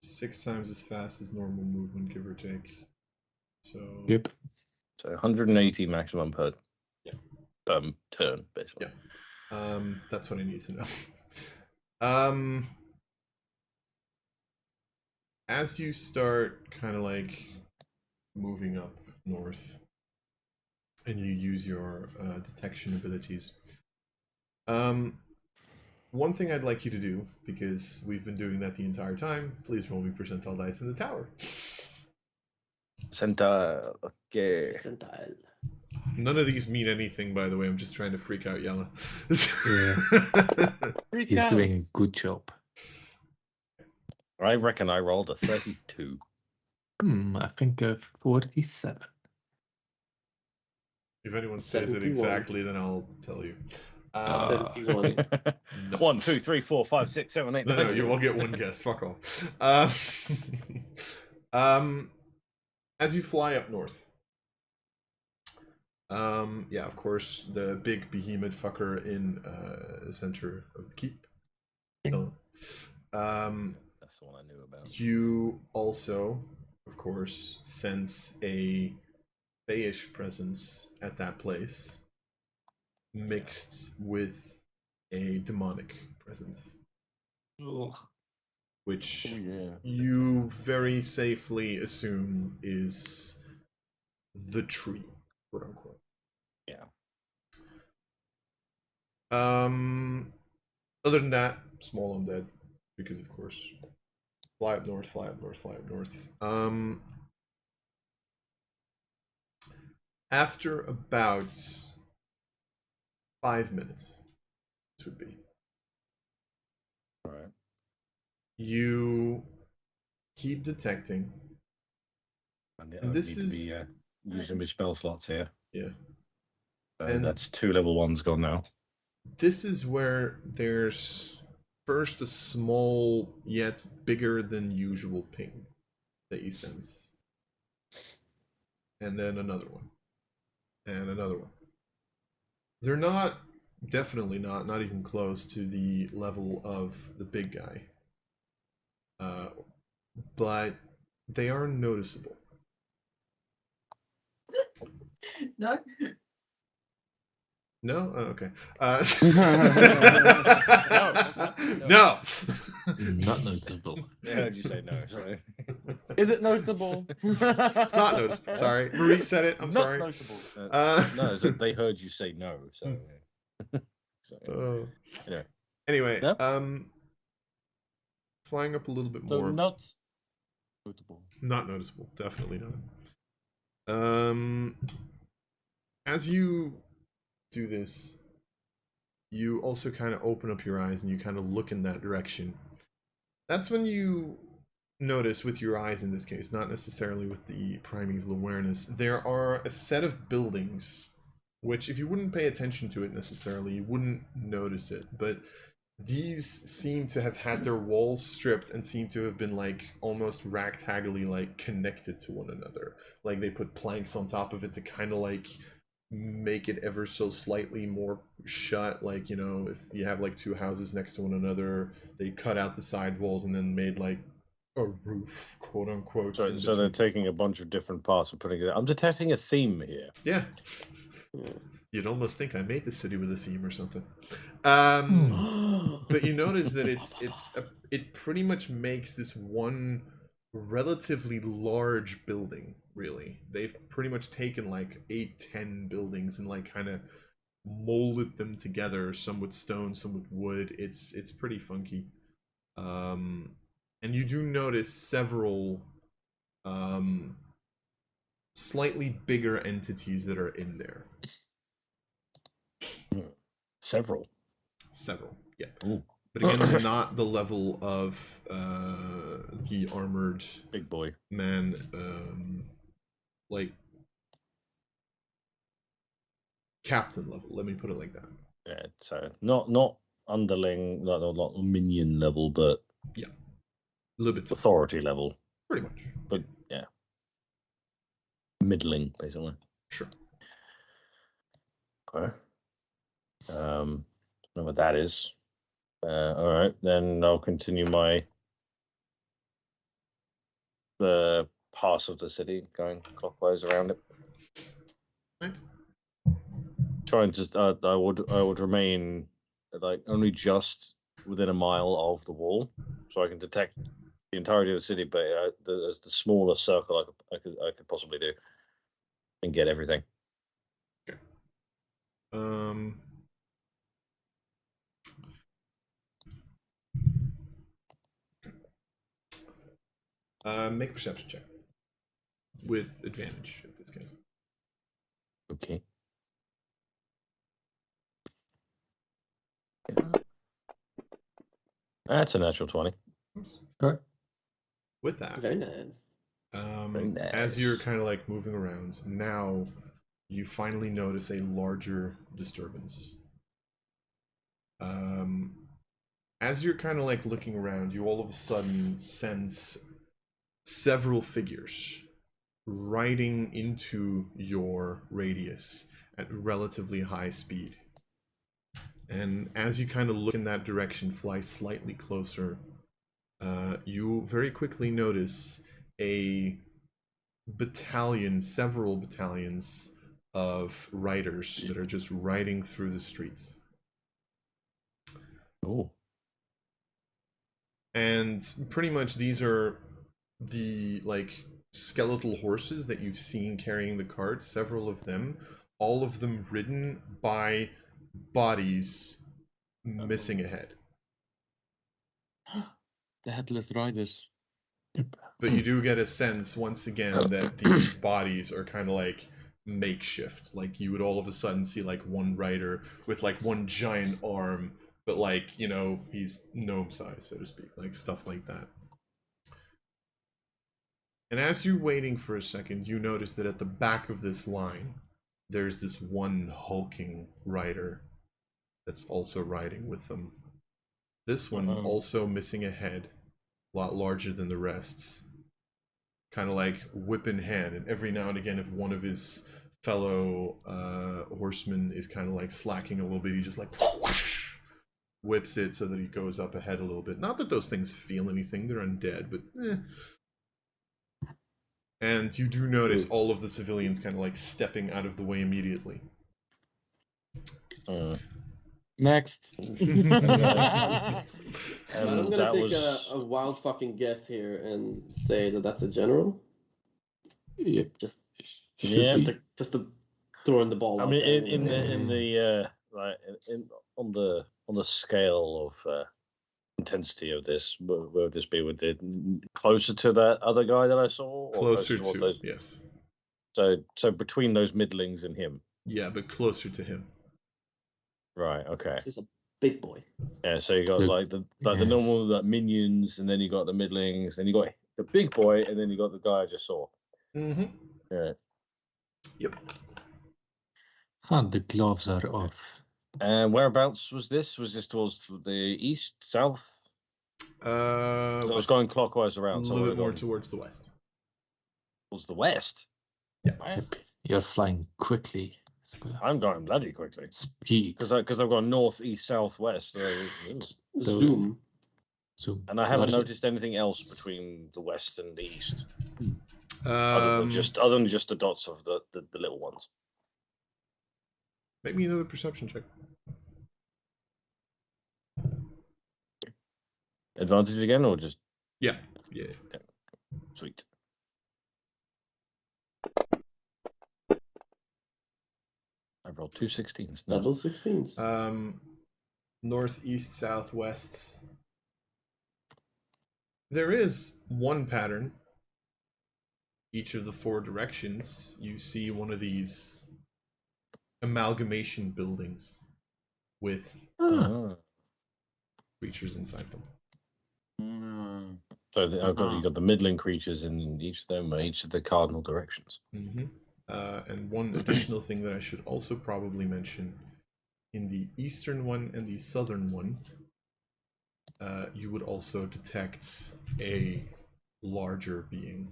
6 times as fast as normal movement, give or take. So. Yep. So 180 maximum per turn, basically. Yeah. That's what I need to know. As you start kind of like moving up north, and you use your detection abilities. One thing I'd like you to do, because we've been doing that the entire time, please roll me percentile dice in the tower. Percentile. Okay. Percentile. None of these mean anything, by the way. I'm just trying to freak out Yella. Freak He's out. doing a good job. I reckon I rolled a 32. I think 47. If anyone says it 71. exactly, then I'll tell you. 71. No. 1, 2, 3, 4, 5, 6, 7, 8, No, 9. no, you will get one guess. Fuck off. As you fly up north, yeah, of course, the big behemoth fucker in the center of the keep. So, That's the one I knew about. you also, of course, sense a Fayish presence at that place, mixed with a demonic presence, which you very safely assume is the tree, quote unquote. Yeah. Other than that, small undead, because of course, fly up north, fly up north, fly up north. After about 5 minutes, this would be. All right. You keep detecting. And this need is- to be using my spell slots here. Yeah. And And- that's 2 level 1s gone now. This is where there's first a small yet bigger than usual ping that you sense. And then another one. And another one. They're definitely not even close to the level of the big guy. But they are noticeable. No. No? Oh, okay. No. No. Not noticeable. I heard you say no, sorry. Is it notable? It's not noticeable. Sorry. Marie said it. I'm Not sorry. notable. No, it's that they heard you say no, so. So yeah. Anyway, Yeah. flying up a little bit So more. not notable. Not noticeable, definitely not. As you do this, you also kind of open up your eyes and you kind of look in that direction. That's when you notice with your eyes in this case, not necessarily with the primeval awareness, there are a set of buildings which, if you wouldn't pay attention to it necessarily, you wouldn't notice it, but these seem to have had their walls stripped and seem to have been like almost ragtaggly like connected to one another. Like they put planks on top of it to kind of like make it ever so slightly more shut. Like, you know, if you have like two houses next to one another, they cut out the side walls and then made like a roof, quote unquote. So they're taking a bunch of different parts and putting it. I'm detecting a theme here. Yeah. Yeah. You'd almost think I made the city with a theme or something. Hmm. But you notice that it pretty much makes this one relatively large building. Really, they've pretty much taken like 8-10 buildings and like kind of molded them together. Some with stone, some with wood. It's pretty funky. And you do notice several slightly bigger entities that are in there. Several. Yeah. Ooh. But again, not the level of the armored Big boy. man, like captain level. Let me put it like that. Yeah, so not underling, not minion level, but a little bit authority level, pretty much. but yeah, middling basically. Sure. Okay. Know what that is. All right, then I'll continue the pass of the city, going clockwise around it. Right. Trying to, I would remain like only just within a mile of the wall, so I can detect the entirety of the city, but as the smallest circle I could possibly do, and get everything. Okay. Make a perception check with advantage in this case. Okay. That's a natural 20. Okay. With that, Very nice. Very as you're nice. kind of like moving around, now you finally notice a larger disturbance. As you're kind of like looking around, you all of a sudden sense several figures riding into your radius at relatively high speed. And as you kind of look in that direction, fly slightly closer, you very quickly notice a battalion, several battalions of riders that are just riding through the streets. Oh. And pretty much these are the like skeletal horses that you've seen carrying the carts, several of them, all of them ridden by bodies missing a head. The headless riders. But you do get a sense once again that these bodies are kind of like makeshift. Like you would all of a sudden see like one rider with like one giant arm, but like, you know, he's gnome size, so to speak, like stuff like that. And as you're waiting for a second, you notice that at the back of this line, there's this one hulking rider that's also riding with them. This one also missing a head, a lot larger than the rest. Kind of like whip in hand, and every now and again, if one of his fellow horsemen is kind of like slacking a little bit, he just like whoosh, whips it so that he goes up ahead a little bit. Not that those things feel anything, they're undead, but eh. And you do notice all of the civilians kind of like stepping out of the way immediately. Next. I'm And gonna that take was a wild fucking guess here and say that that's a general. Yep. Just Yeah. just to throwing the ball I out mean, there. in the like on the scale of intensity of this, where would this be? Would it closer to that other guy that I saw, or Closer what to, those? yes. So between those middlings and him. Yeah, but closer to him. Right. Okay. He's a big boy. Yeah. So you got like the normal minions, and then you got the middlings, then you got the big boy, and then you got the guy I just saw. Mm-hmm. Yeah. Yep. The gloves are off. And whereabouts was this? Was this towards the east, south? I was going clockwise around. A So little bit more towards the west. towards the west. Yeah. Yep. You're flying quickly I'm going bloody quickly Speed. because I've gone north, east, south, west. So- Zoom. So And I haven't Lars- noticed anything else between the west and the east, other than just the dots of the little ones. Make me another perception check. Advantage again, or just Yeah. sweet? I rolled 2 16s. Nice. Double 16s. North, east, south, west. There is one pattern. Each of the 4 directions, you see one of these amalgamation buildings with Ah. creatures inside them. So you got the middling creatures in each of them, each of the cardinal directions. Mm-hmm. And one additional thing that I should also probably mention, in the eastern one and the southern one, you would also detect a larger being.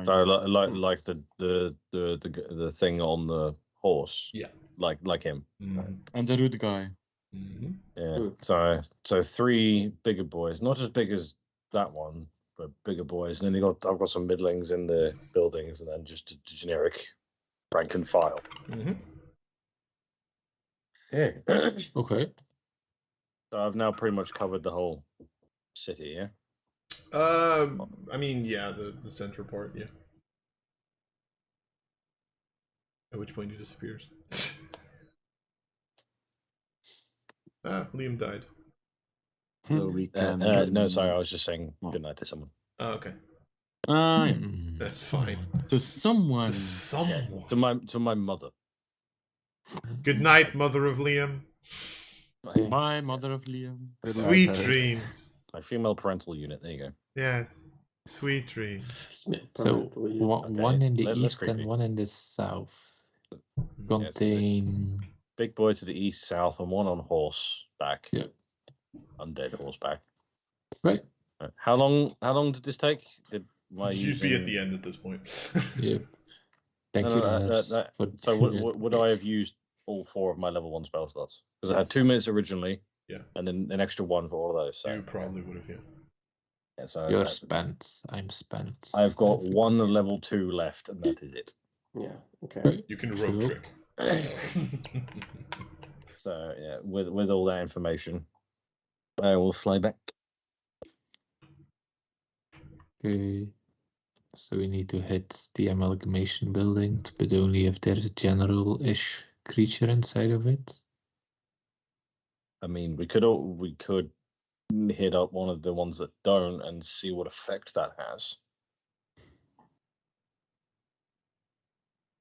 So like the thing on the horse. Yeah. Like him. Mm-hmm. And the rude guy. Mm-hmm. Yeah. So 3 bigger boys, not as big as that one, but bigger boys. And then I've got some middlings in the buildings, and then just a generic rank and file. Mm-hmm. Yeah. Okay. So I've now pretty much covered the whole city. Yeah. I mean, yeah, the center part, yeah. At which point he disappears. Liam died. So we can. No, sorry, I was just saying Oh. good night to someone. Oh, okay. Yeah. That's fine. To someone. To someone. To my mother. Good night, mother of Liam. My mother of Liam. Good Sweet night, Harry. dreams. My female parental unit. There you go. Yes. Sweet dreams. So one in the that's east and creepy. one in the south Yes, contain. Big boy to the east, south, and one on horseback. Yeah. Undead horseback. Right. How long did this take? You'd be at the end at this point. Yep. Thank you, Lars. for So doing that. would I have used all 4 of my level 1 spell slots? Because I had Yes. 2 minutes originally. Yeah. And then an extra 1 for all of those. So You probably would have, yeah. yeah, so You're spent. I'm spent. I've got 1 Everybody's- level 2 left, and that is it. Yeah, okay. Right. You can rope Cool. trick. So yeah, with all that information, I will fly back. Okay. So we need to hit the amalgamation building, but only if there's a general-ish creature inside of it. I mean, we could hit up one of the ones that don't and see what effect that has,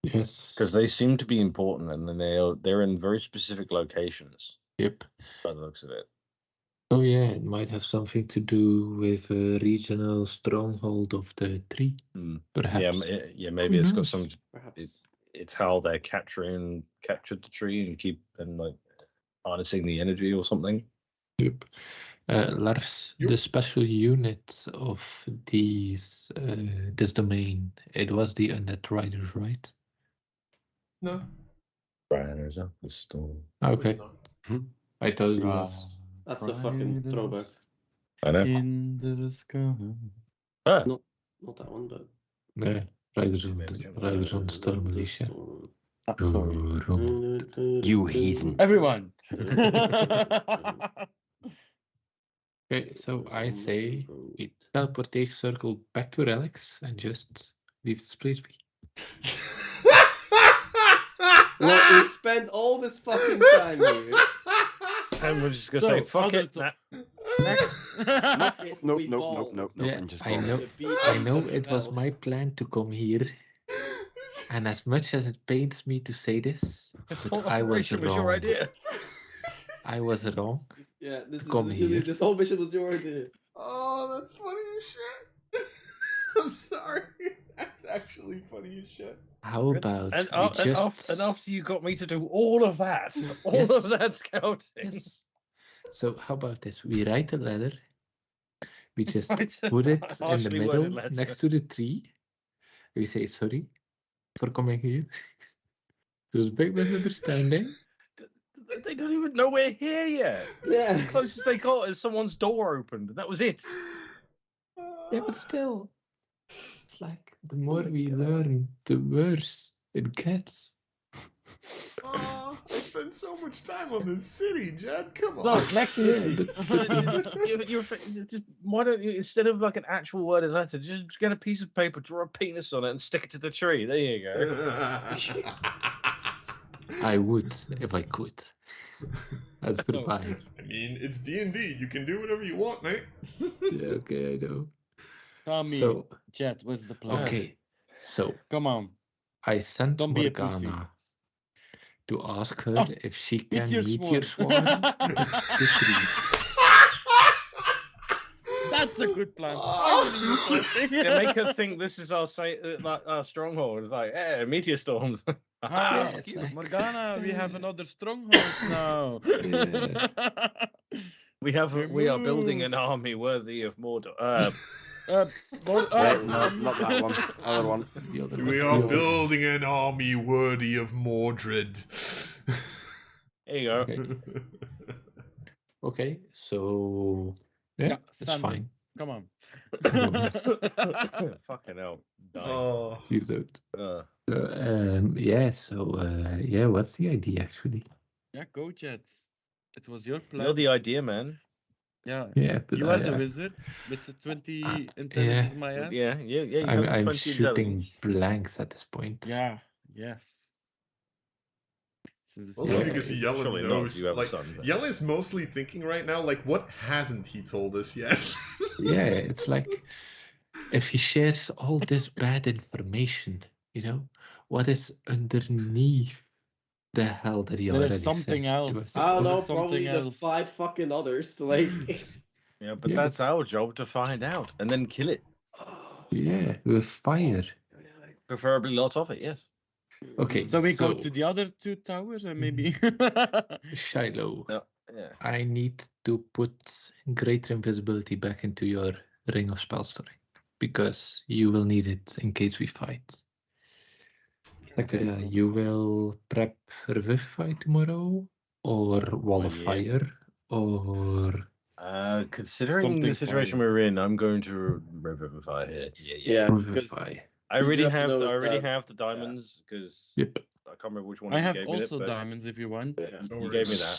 Yes. because they seem to be important, and then they're in very specific locations Yep. by the looks of it. Oh yeah, it might have something to do with a regional stronghold of the tree, perhaps. Yeah, maybe it's got knows? some. Perhaps. It's how they captured the tree and like harnessing the energy or something. Yep. Lars, Yep. the special unit of these this domain, it was the Undead Riders, right? No. Banners up the storm. Okay, It's not. I thought it was. That's a fucking throwback. I know. In the sky. Ah, Not that one, but. Yeah, Riders on Maybe the jump Riders on Uh, the Storm Militia. Sorry. You heathen. Everyone. Okay, so I say we teleportation circle back to relics and just leave this place be. Look, we spent all this fucking time here. and we're just gonna So, say fuck other it. to- Nah. Nope. Yeah, And just I go. know. I know it was my plan to come here, and as much as it pains me to say this, This but whole I was operation was your wrong. idea. I was wrong. Yeah, this Come here. this whole mission was your idea. Oh, that's funny as shit. I'm sorry. That's actually funny as shit. How about And, we just? and after you got me to do all of that, all Yes. of that scouting. Yes. So how about this? We write a letter. We just Write a put it in the harshly worded middle letter. next to the tree. We say sorry. for coming here. It was a big misunderstanding. They don't even know we're here yet. Yeah. The closest they got is someone's door opened, and that was it. Yeah, but still, it's like the more we learn, the worse it gets. Oh, I spent so much time on this city, Jed. Come So, on. next Yeah, meeting. Just, why don't you, instead of like an actual worded letter, just get a piece of paper, draw a penis on it, and stick it to the tree. There you go. I would if I could. That's the vibe. I mean, it's D&D. You can do whatever you want, mate. Yeah, okay, I know. Tell me, So, Chet, what's the plan? okay. So, Come on. I sent Don't be a pussy. Morgana to ask her Oh, if she can Meteor meteor swarm. swarm the tree. That's a good plan. Yeah, make her think this is our like our stronghold. It's like, yeah, meteor storms. Ah, Yeah, fuck it's you, like, Morgana, we have another stronghold now. we are building Remove. an army worthy of Mordor. Wait, no, not that one. Other one. The other We one, are the other one. building an army worthy of Mordred. There you go. Okay. Okay, so yeah, Yeah, it's send it. fine. Come on. Fucking hell. Die. Oh. Please don't. Yeah, what's the idea actually? Yeah, go, Chet. It was your plan. You're the idea, man. Yeah. Yeah, but You are the wizard with the 20 intelligence, my ass. Yeah. You I'm, have I'm 20 shooting intelligence. blanks at this point. Yeah, yes. Since it's Mostly Yeah, because surely Yellen not, knows. you have a Like, son, but- Yellen is mostly thinking right now, like, what hasn't he told us yet? Yeah, it's like if he shares all this bad information, what is underneath the hell that he There is already something said to else. us? I don't What know, is something probably the else? 5 fucking others. Like, Yeah, but Yeah, that's but- our job to find out and then kill it. Yeah, with fire. Preferably lots of it, yes. Okay, So we go to the other 2 towers and maybe. Shiloh. No, yeah. I need to put greater invisibility back into your ring of spellstoring because you will need it in case we fight. Sakura, you will prep Revivify tomorrow, or Wall of Yeah. Fire, or Considering Something the situation fire. we're in, I'm going to revivify here. Yeah. yeah, because Revivify. I You do already have to have know I is already that- have the diamonds because Yep. I can't remember which one I you have gave me also it, but diamonds if you want. Yeah. you gave me that.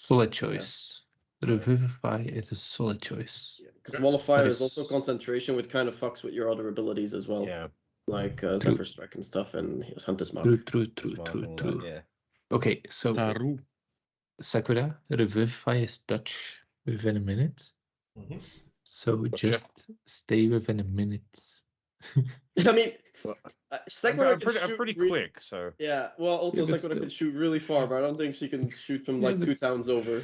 Solid choice. Revivify is a solid choice. Because Wall of Fire That is also is- concentration, which kind of fucks with your other abilities as well. Yeah. Like True. Zephyr Strike and stuff, and Hunter's Mark. True. Smart and all that, yeah. Okay, so Taru. Sakura, Revivify is touch within a minute. Mhm. So Gotcha. just stay within a minute. I mean, Sakura I'm can pretty, shoot pretty re- quick, so Yeah, well, also Yeah, but Sakura can still. shoot really far, but I don't think she can shoot from Yeah, like but- 2 towns over.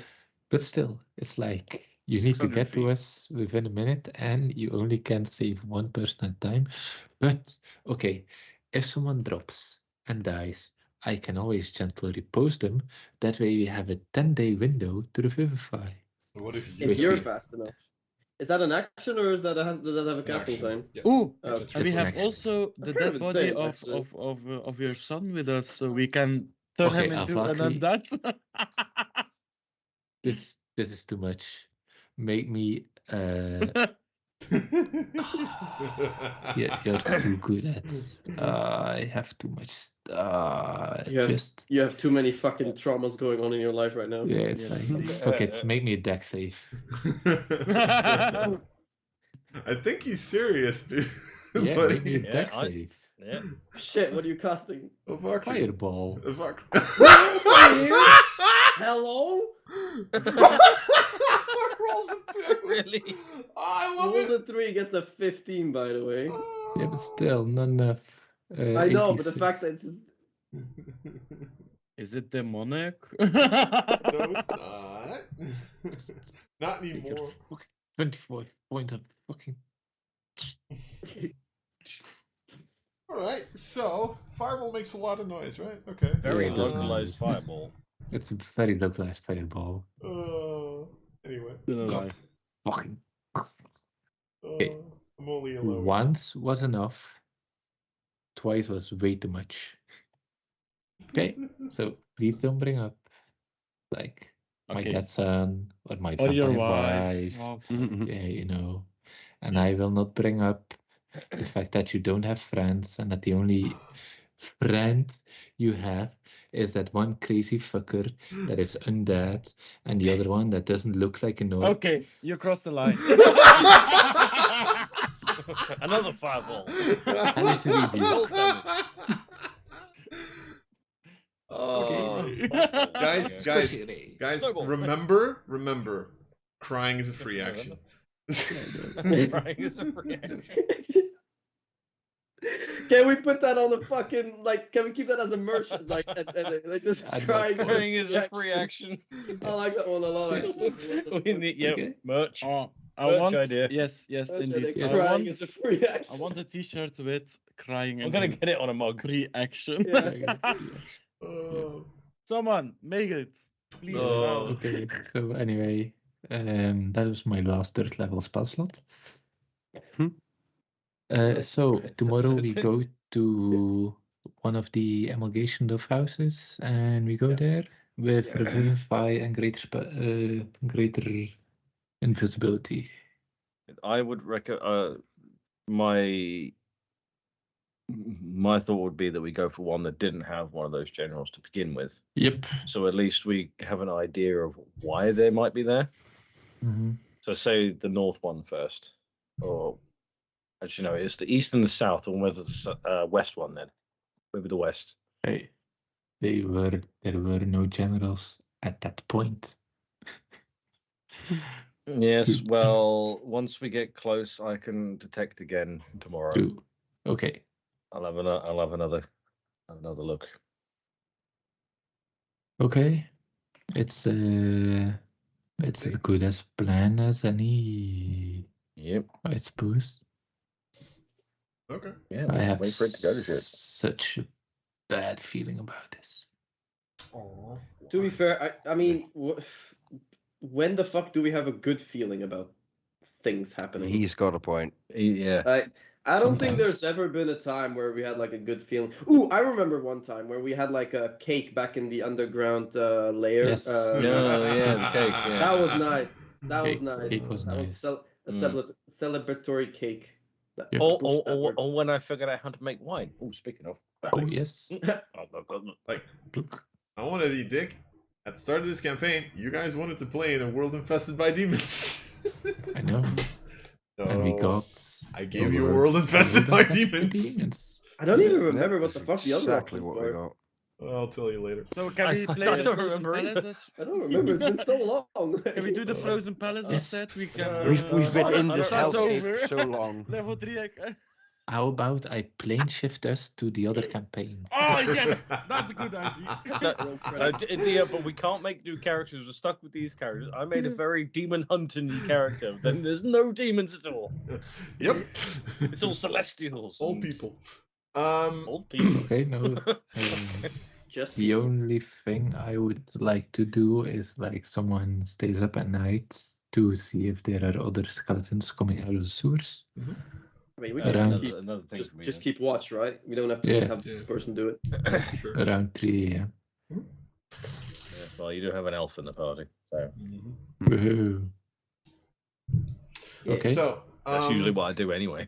But still, it's like you need to 600 get to feet. us within a minute and you only can save one person at a time. But okay, if someone drops and dies, I can always gently repose them. That way we have a 10-day window to revivify. So what if you? If Which you're we- fast enough. Is that an action or is that does that have a An casting action. time? Yeah. Ooh, Oh, It's a and we It's have action. also That's the kind dead of body insane, of, actually. of your son with us, so we can turn Okay, him into an Avaki. undead. This is too much. Make me you're too good at I have too much You have- just You have too many fucking traumas going on in your life right now. yeah, it's Yes, like indeed. fuck it, make me a deck save. I think he's serious, dude. Yeah, But make me a Yeah, deck I- save. yeah. Shit, what are you casting? Avaki. Fireball. Avaki. Hello? Rolls a 2. Really? I love Roll it. the 3 gets a 15, by the way. Yeah, but still not enough. I know, but the 86. fact that it's just... Is it demonic? No, it's not. Not Take your anymore. fucking 24 points of fucking Alright, so Fireball makes a lot of noise, right? Okay. Very Yeah, it does localized noise. fireball. it's a very localized fireball. Anyway. Still alive. Fucking Okay. I'm only alone. once was enough. twice was way too much. Okay, so please don't bring up like my Okay. dead son or my Or your vampire wife. wife. Oh, Yeah, you know. And I will not bring up the fact that you don't have friends and that the only friend you have is that one crazy fucker that is undead and the other one that doesn't look like an orc. okay, you crossed the line. Another fireball. Hellish rebuke. Oh, Okay. guys, Yeah. guys, Squishy. guys! Snowball. Remember, crying is a free action. Crying is a free action. Can we put that on the fucking like? Can we keep that as a merch? Like, and just I'm not crying. going. Crying is a free action. I like that one a lot. Actually. We need, yeah, Okay. merch. Oh, I Merch want. idea. Yes, yes, That's indeed. right, Yes. crying is a free action. I want a T-shirt with crying. I'm is gonna a get it on a mug. free action. Yeah. Oh. Someone make it, please. Oh. now. Okay, so anyway, that was my last third level spell slot. So tomorrow we go to one of the Amalgation Dove houses and we go there with Revivify and greater invisibility. I would recommend. My thought would be that we go for one that didn't have one of those generals to begin with, Yep. so at least we have an idea of why they might be there. Mm-hmm. So say the north one first, or actually no, it's the east and the south, or whether the west one then, maybe the west. Hey, there were no generals at that point. Yes, well, once we get close, I can detect again tomorrow. True. Okay. I'll have another look. Okay. It's as good as plan as any, Yep. I suppose. Okay. Yeah. I have wait for it to go to shit. such a bad feeling about this. Aw. To be fair, I mean, when the fuck do we have a good feeling about things happening? He's got a point. Yeah. I don't think Sometimes. there's ever been a time where we had like a good feeling. Ooh, I remember one time where we had like a cake back in the underground layer. Yes. Oh yeah, the cake. Yeah. That was nice. That was Cake- nice. cake was that nice. was a celebratory cake. That- Yeah. push that word. Or when I figured out how to make wine. Oh, speaking of. Oh yes. Like, Look. I wanted to eat dick. At the start of this campaign, you guys wanted to play in a world infested by demons. I know. And we So, got I gave you a world infested by demons. I don't even Yeah, remember what the that's fuck the other exactly options what we were. got. I'll tell you later. So can we play I the don't Frozen remember either. Palace? I don't remember. It's been so long. Can we do the Frozen Palace Yes. instead? We can. We've been in I this don't- hellscape so long. Level 3. How about I plane shift us to the other campaign? Oh yes, that's a good idea. Yeah, but we can't make new characters. We're stuck with these characters. I made a very demon hunting character. Then there's no demons at all. Yep. It's all celestials. Old and people. Old people. Okay, no. Just The only thing I would like to do is like someone stays up at night to see if there are other skeletons coming out of the sewers. I mean, we Around- can Another, another thing for me. just then. keep watch, right? We don't have to Yeah. have Yeah. this person do it. Sure. Around 3 a.m. Yeah, well, you do have an elf in the party, so Mhm. Woohoo. Yeah, Okay. So, that's usually what I do anyway.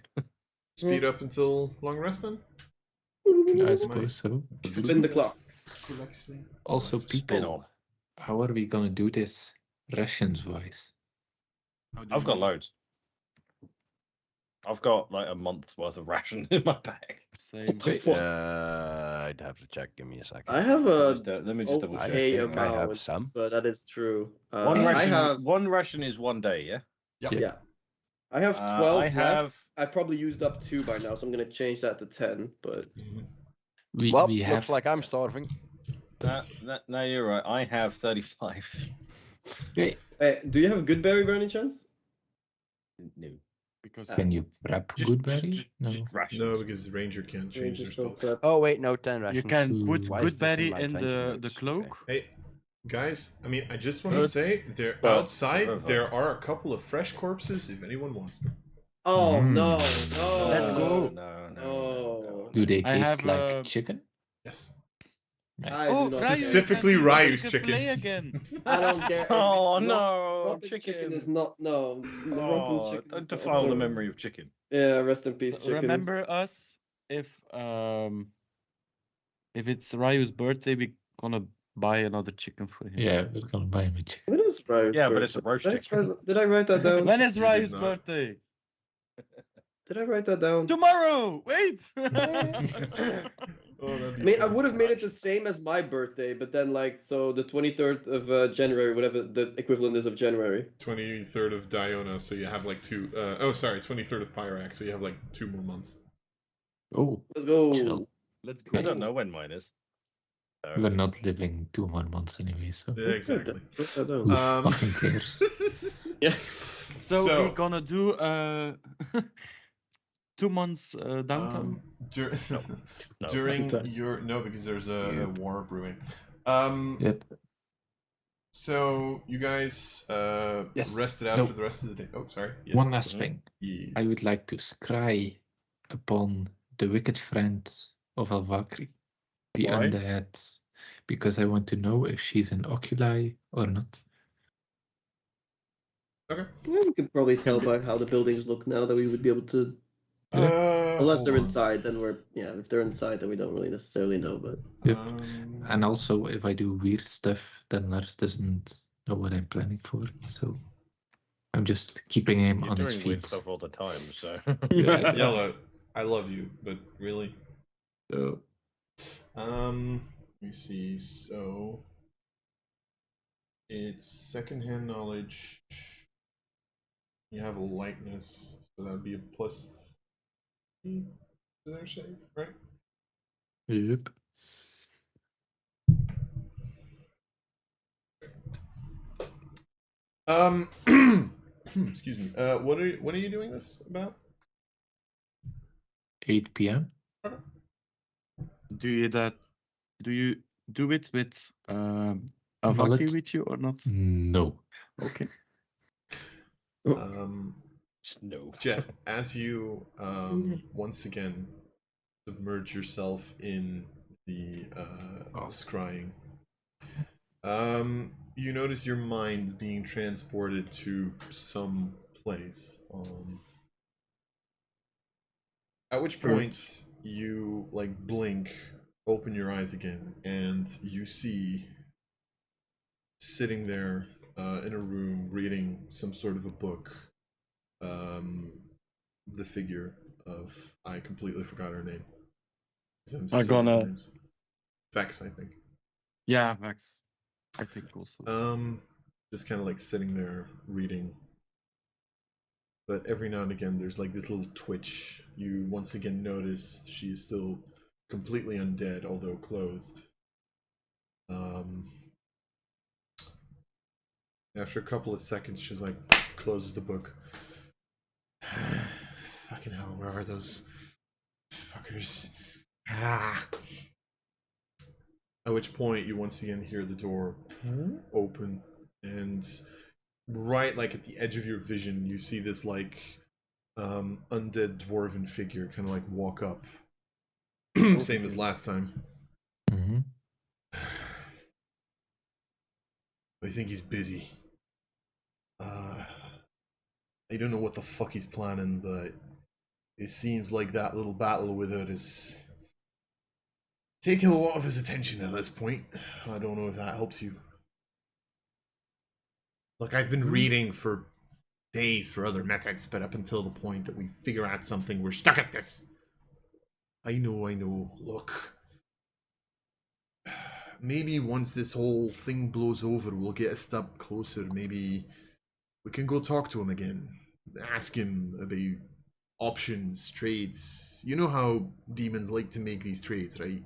speed up until long rest then? I suppose so. Spin the clock. Correctly. Also, Spin people, on. how are we gonna do this rations wise? I've got loads. I've got like a month's worth of rations in my bag. Same. Wait, I'd have to check. Give me a second. I have a Let me just double check. okay I think I have amount, some. but that is true. One I ration. have One ration is 1 day. Yeah. yeah. I have 12 I left. have. I probably used up 2 by now, so I'm gonna change that to 10. But We Well, we have looks like I'm starving. No, you're right. I have 35. Hey, do you have good berry by any chance? No. Because can you wrap Goodberry? No. Just rations. No, because Ranger can't change Rangers their don't spells. prep. Oh wait, no, 10 rations. you can put Why is this in Goodberry my in 20 the notes? cloak. Hey, guys, I mean, I just want to Good. say, there Well, outside, there are a couple of fresh corpses if anyone wants them. Oh Mm. no, no. Let's go. No. Oh. Do they I taste have, like chicken? Yes. Nice. I do not Ryu, Specifically you can Ryu's make a chicken. play again. I don't care. If Oh, it's no, not, rotten chicken. is not no. The rotten Oh, chicken is don't not defile the also- memory of chicken. Yeah, rest in peace, chicken. Remember us if it's Ryu's birthday, we're gonna buy another chicken for him. Yeah, we're gonna buy him a chicken. When is Ryu's Yeah, but birthday? it's a roast Did I chicken. try- Did I write that down? When is You did Ryu's not. birthday? Did I write that down? Tomorrow. Wait. Oh, that'd be I mean, I fun. would have made it the same as my birthday, but then like so the 23rd of January, whatever the equivalent is of January. 23rd of Diona, so you have like 23rd of Pyrax, so you have like 2 more months. Oh, Let's go. chill. Let's go. I don't know when mine is. So- We're not living 2 more months anyway, so Yeah, exactly. Write that down. who fucking cares? Yeah. So we're gonna do 2 months downtime. No. During Downtime. your because there's a Yep. war brewing. Yep. So you guys Yes. rested out No. for the rest of the day. Oh, sorry. Yes. One last Mhm. thing. Yes. I would like to scry upon the wicked friend of Alvakri, the Why? undead, because I want to know if she's an oculi or not. Okay. Yeah, we could probably tell by how the buildings look now that we would be able to. Unless they're hold on. inside, then we're if they're inside, then we don't really necessarily know. But Yep. Um, And also, if I do weird stuff, then Lars doesn't know what I'm planning for. So I'm just keeping him You're on his doing weird feet. stuff all the time, so. Yeah. Yellow, I love you, but really. So, Let me see. So it's secondhand knowledge. You have a lightness, so that'd be a +3 to their save, right? yep. Excuse me. When are you doing this about? 8 p.m. Do you do it with Avaki Knowledge? with you or not? No. Okay. Just no. Jet, as you once again submerge yourself in the scrying, you notice your mind being transported to some place. At which point you like blink, open your eyes again, and you see sitting there in a room reading some sort of a book. The figure of I completely forgot her name. I'm so bad with names. Vex, I think. Yeah, Max. I think also. Just kind of like sitting there reading. But every now and again, there's like this little twitch. You once again notice she is still completely undead, although clothed. After a couple of seconds, she's like, closes the book. Fucking hell, where are those fuckers? Ah. At which point you once again hear the door open, and right like at the edge of your vision, you see this like undead dwarven figure kind of like walk up. Same as last time. Mm-hmm. I think he's busy. I don't know what the fuck he's planning, but it seems like that little battle with her is taking a lot of his attention at this point. I don't know if that helps you. Look, I've been reading for days for other methods, but up until the point that we figure out something, we're stuck at this. I know. Look. Maybe once this whole thing blows over, we'll get a step closer. Maybe we can go talk to him again. Ask him about options, trades. You know how demons like to make these trades, right?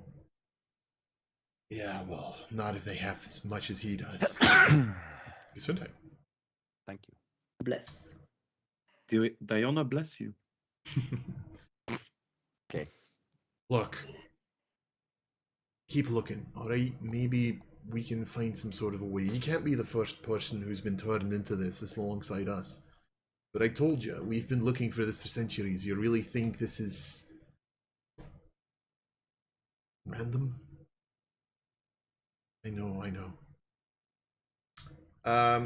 Yeah, well, not if they have as much as he does. Gesundheit. Thank you. bless. Diana bless you. Okay. Look. Keep looking, alright? Maybe we can find some sort of a way. You can't be the first person who's been turned into this alongside us. But I told you, we've been looking for this for centuries. You really think this is Random. I know.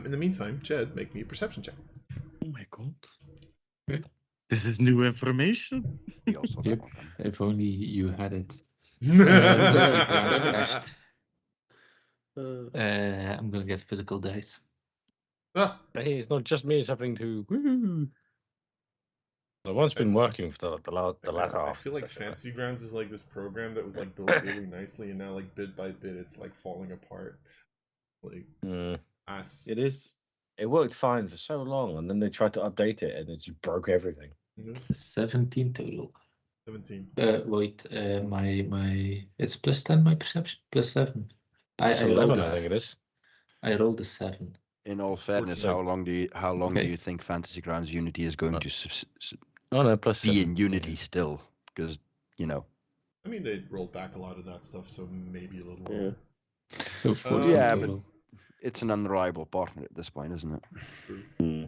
In the meantime, Jed, make me a perception check. Oh my god. Okay. This is new information. He also Yep. that one. If only you had it. Let's see, Grounds crashed. I'm gonna get physical dice. Ah, Hey, it's not just me, it's happening to. Woo! The one's been working for the latter I half. feel of like the session, Fantasy Grounds is like this program that was like built really nicely, and now like bit by bit, it's like falling apart. Like, ass. It is. It worked fine for so long, and then they tried to update it, and it just broke everything. 17 total. 17. Wait, my it's plus 10 my perception, plus 7. I It's rolled 11, a I think it is. I rolled a 7. In all fairness, 14. how long Okay. do you think Fantasy Grounds Unity is going to Oh no, plus be 7. in Unity still? Because I mean, they rolled back a lot of that stuff, so maybe a little Yeah. longer. So 14 Yeah, but- total. it's an unreliable partner at this point, isn't it? True. Hmm.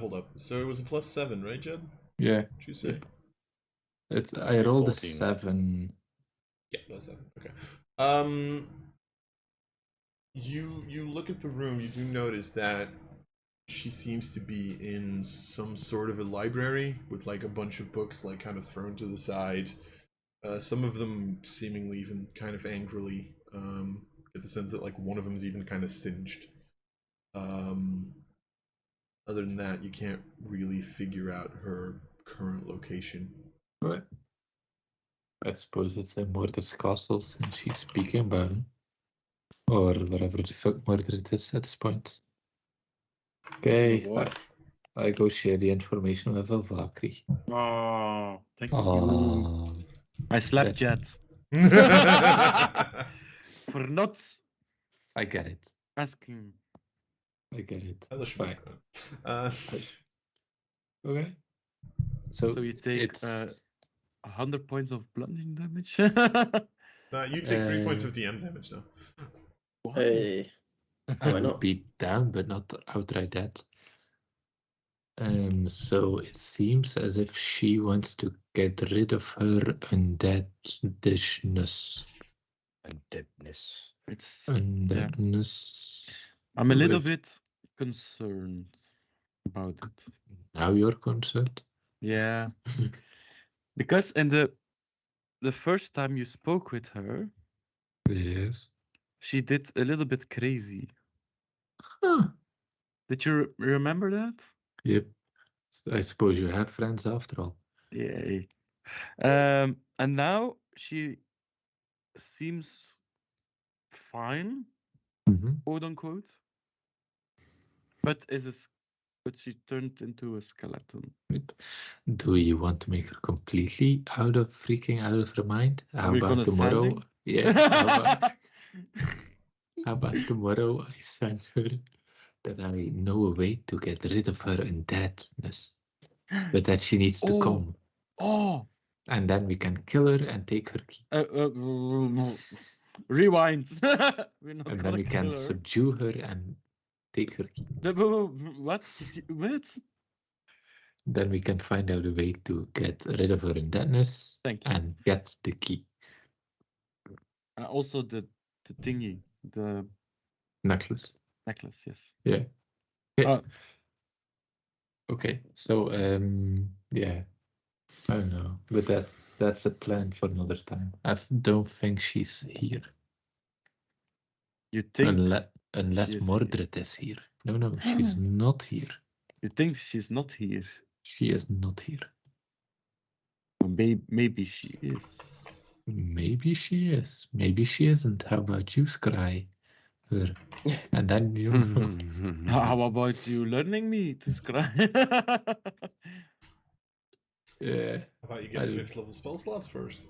Hold up. So it was a plus 7, right, Jed? Yeah, What'd you say? Yep. I rolled a 14. 7. Yeah, plus 7. Okay. You look at the room. You do notice that she seems to be in some sort of a library with like a bunch of books like kind of thrown to the side. Some of them seemingly even kind of angrily. Get the sense that like one of them is even kind of singed. Other than that, you can't really figure out her current location. Right. I suppose it's a Mordred's castle since she's speaking about it. Or whatever the fuck Mordred is at this point. Okay, I go share the information with Valkyrie. Oh, thank you. Oh, I slapped Jet I for not I get it. asking. I get it. It's let you fine. know. Okay. So So you take it's 100 points of bludgeoning damage. You take 3 points of DM damage now. Hey. I why would not? be down, but not outright dead. So it seems as if she wants to get rid of her undeadness. And deadness. It's Undeadness. I'm a little With- bit concerned about it. Now you're concerned. Yeah. Because in the first time you spoke with her, Yes. she did a little bit crazy. Huh. Did you remember that? Yep. I suppose you have friends after all. Yay. And now she seems fine, quote unquote. But but she turned into a skeleton. Do you want to make her completely freaking out of her mind? How we about gonna send tomorrow? him? Yeah. How about tomorrow I send her that I know a way to get rid of her undeadness, but that she needs to come, Oh, and then we can kill her and take her key, rewind. We're not and then gonna we can kill her. subdue her and take her key. What? What? Then we can find out a way to get rid of her undeadness Thank you. and get the key. Also the thingy, the Necklace. necklace. Yes. Yeah. Okay. Uh, Okay. So yeah. I don't know, but that's a plan for another time. Don't think she's here. you think Unless she is Mordred is here. No, she's not here. You think she's not here? She is not here. Or maybe she is. Maybe she is. Maybe she isn't. How about you scry her? And then you know. How about you learning me to scry? Yeah. How about you get 5th level spell slots first?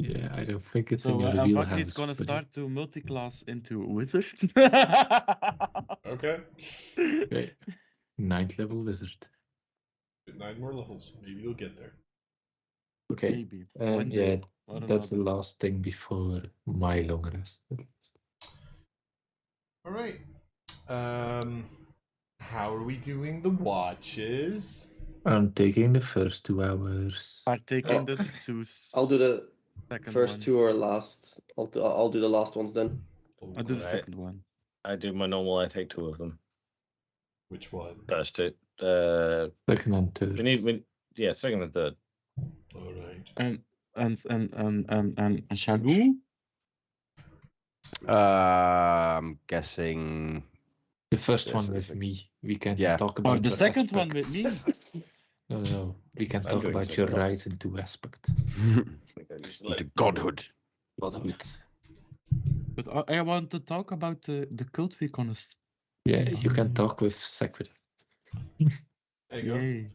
Yeah, I don't think it's in So your Valkyrie's wheelhouse. gonna buddy. start to multi-class into wizard. Okay. Okay. 9th level wizard. 9 more levels. Maybe you'll get there. Okay. Maybe. Yeah, One day or that's the another. last thing before my long rest. All right. How are we doing the watches? I'm taking the first 2 hours. Are taking the twos. I'll do the Second First one. two are last. I'll do the last ones then. I'll do the Alright. second one. I do my normal. I take two of them. Which one? First two. Second and third. Yeah, second and third. All right. And Shalu? I'm guessing. The first Yes, one yes, with okay. me. We can Yeah. talk Or about the your second one with me? aspects. No. We can I'm talk doing about the your second one. rise into aspect. To godhood. Godhood. But I want to talk about the cult we gonna. Yeah, you can talk with Secret. There you go. Yay.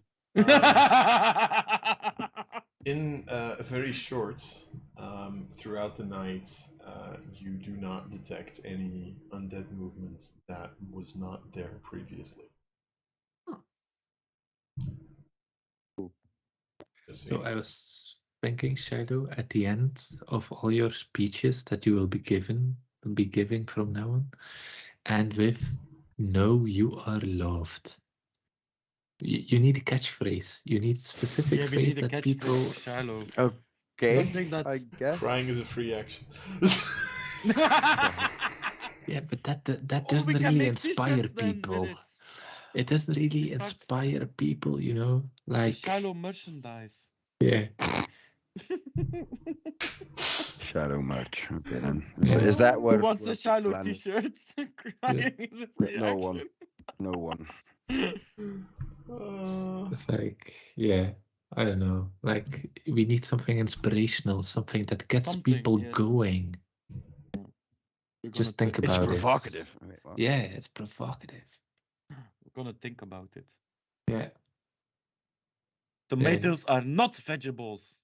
In very short, throughout the night, you do not detect any undead movements that was not there previously. Just So saying. I was thinking, Shadow, at the end of all your speeches that you will be giving from now on, and with "No, you are loved." You need a catchphrase. You need a specific Yeah, we phrase need a that catch people. for Shallow. Okay. Something I that's- guess. Crying is a free action. Yeah, but that Oh, doesn't we can really make inspire t-shirts then with people. it. It doesn't really We start- inspire people, you know. The Like, Shallow merchandise. yeah, Shadow merch. Okay then. Yeah. Is that what? Who wants a what the Shallow plan is? t-shirt? Crying is a free No one. action. No one. it's like, yeah, I don't know. Like, we need something inspirational, something that gets Something, people yes. going. We're Just gonna think think It's about it. provocative. Okay, well, Yeah, it's provocative. We're gonna think about it. Yeah. Tomatoes are not vegetables.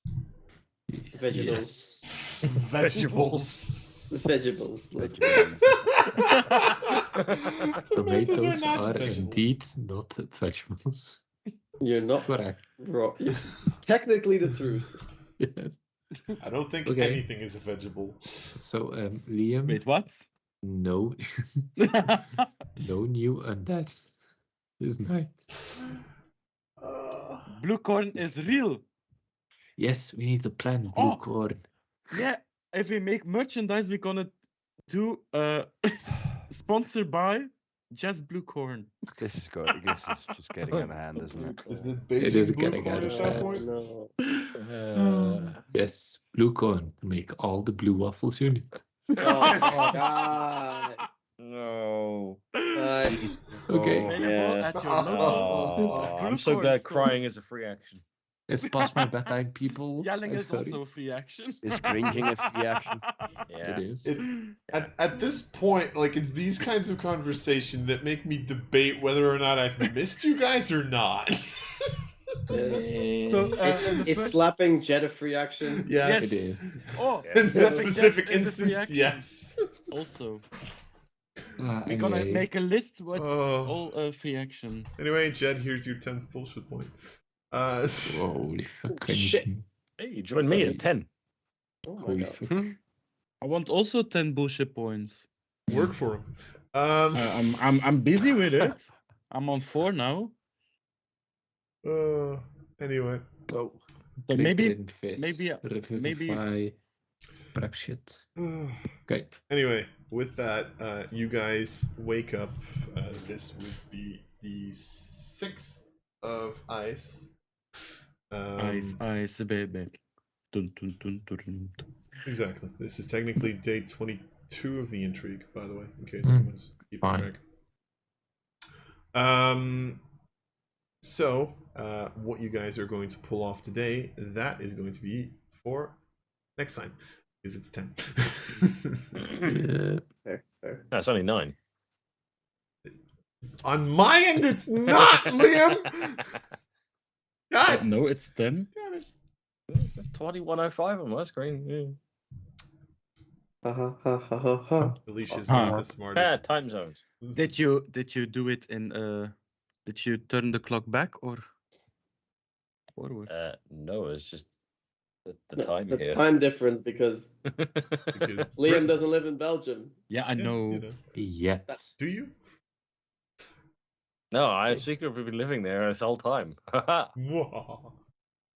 Vegetables. Vegetables. Vegetables. vegetables. Tomatoes not are vegetables. indeed not vegetables. You're not Correct. wrong. Technically the truth. Yes. I don't think Okay. anything is a vegetable. So, Liam, Wait, what? no, no new undead this night. Blue corn is real. Yes, we need to plant blue Oh. corn. Yeah, if we make merchandise, we're gonna do sponsored by just blue corn. This is good. This is just getting out of hand, isn't it? Isn't it It is Beijing blue getting corn out at of that hand. point? No. Yes, blue corn to make all the blue waffles you need. Oh my god. No. Okay. Available yeah. at your local. Oh, Blue I'm so corn glad store. crying is a free action. It's past my bedtime, people. Yelling I'm is sorry. also a free action. Is cringing a free action? Yeah. It is. It's at this point, like it's these kinds of conversation that make me debate whether or not I've missed you guys or not. So, Is, the is first- slapping Jet a free action? Yes. It is. Oh, Yeah. In this slapping specific Jeff is a free instance, action. yes. Also, we're gonna Anyway, make a list what's Oh. all free action. Anyway, Jed, here's your 10th bullshit point. holy fucking Shit. Hey, you joined me at 10. Oh my holy god. fuck. I want also 10 bullshit points. Work for him. I'm busy with it. I'm on 4 now. Anyway. Oh, But maybe maybe- revivify, prep shit. Okay. Anyway, with that, you guys wake up. This would be the 6th of ice. Ice, baby. Dun, dun, dun, dun, dun. Exactly. This is technically day 22 of the intrigue, by the way, in case Hmm. anyone's keeping Fine. track. So, what you guys are going to pull off today, that is going to be for next time, because it's 10. Fair, fair. No, it's only 9. On my end, it's not, Liam! God No, it's 10. damn it. It's just 21:05 on my screen. Yeah. Ha ha ha ha ha ha. Alicia's Uh-huh. not the Ah, smartest. time zones. Did you do it in did you turn the clock back or forward? No, it's just the No, time the here. time difference because Because Liam doesn't live in Belgium. Yeah, I Yeah, know. you know. Yet. Do you? No, I've secretly been living there this whole time. Whoa.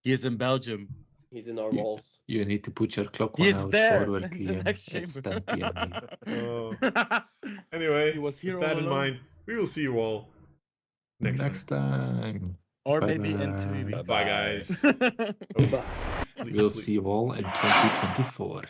He is in Belgium. He's in our You- walls. You need to put your clock He 1 is hour there forward, in the Liam. next It's chamber. 10 p.m. here. Oh. Anyway, He was here with that all in alone. mind, we will see you all next time. time. Or Bye maybe in 2 bye. weeks. Bye, guys. Goodbye. We'll see you all in 2024.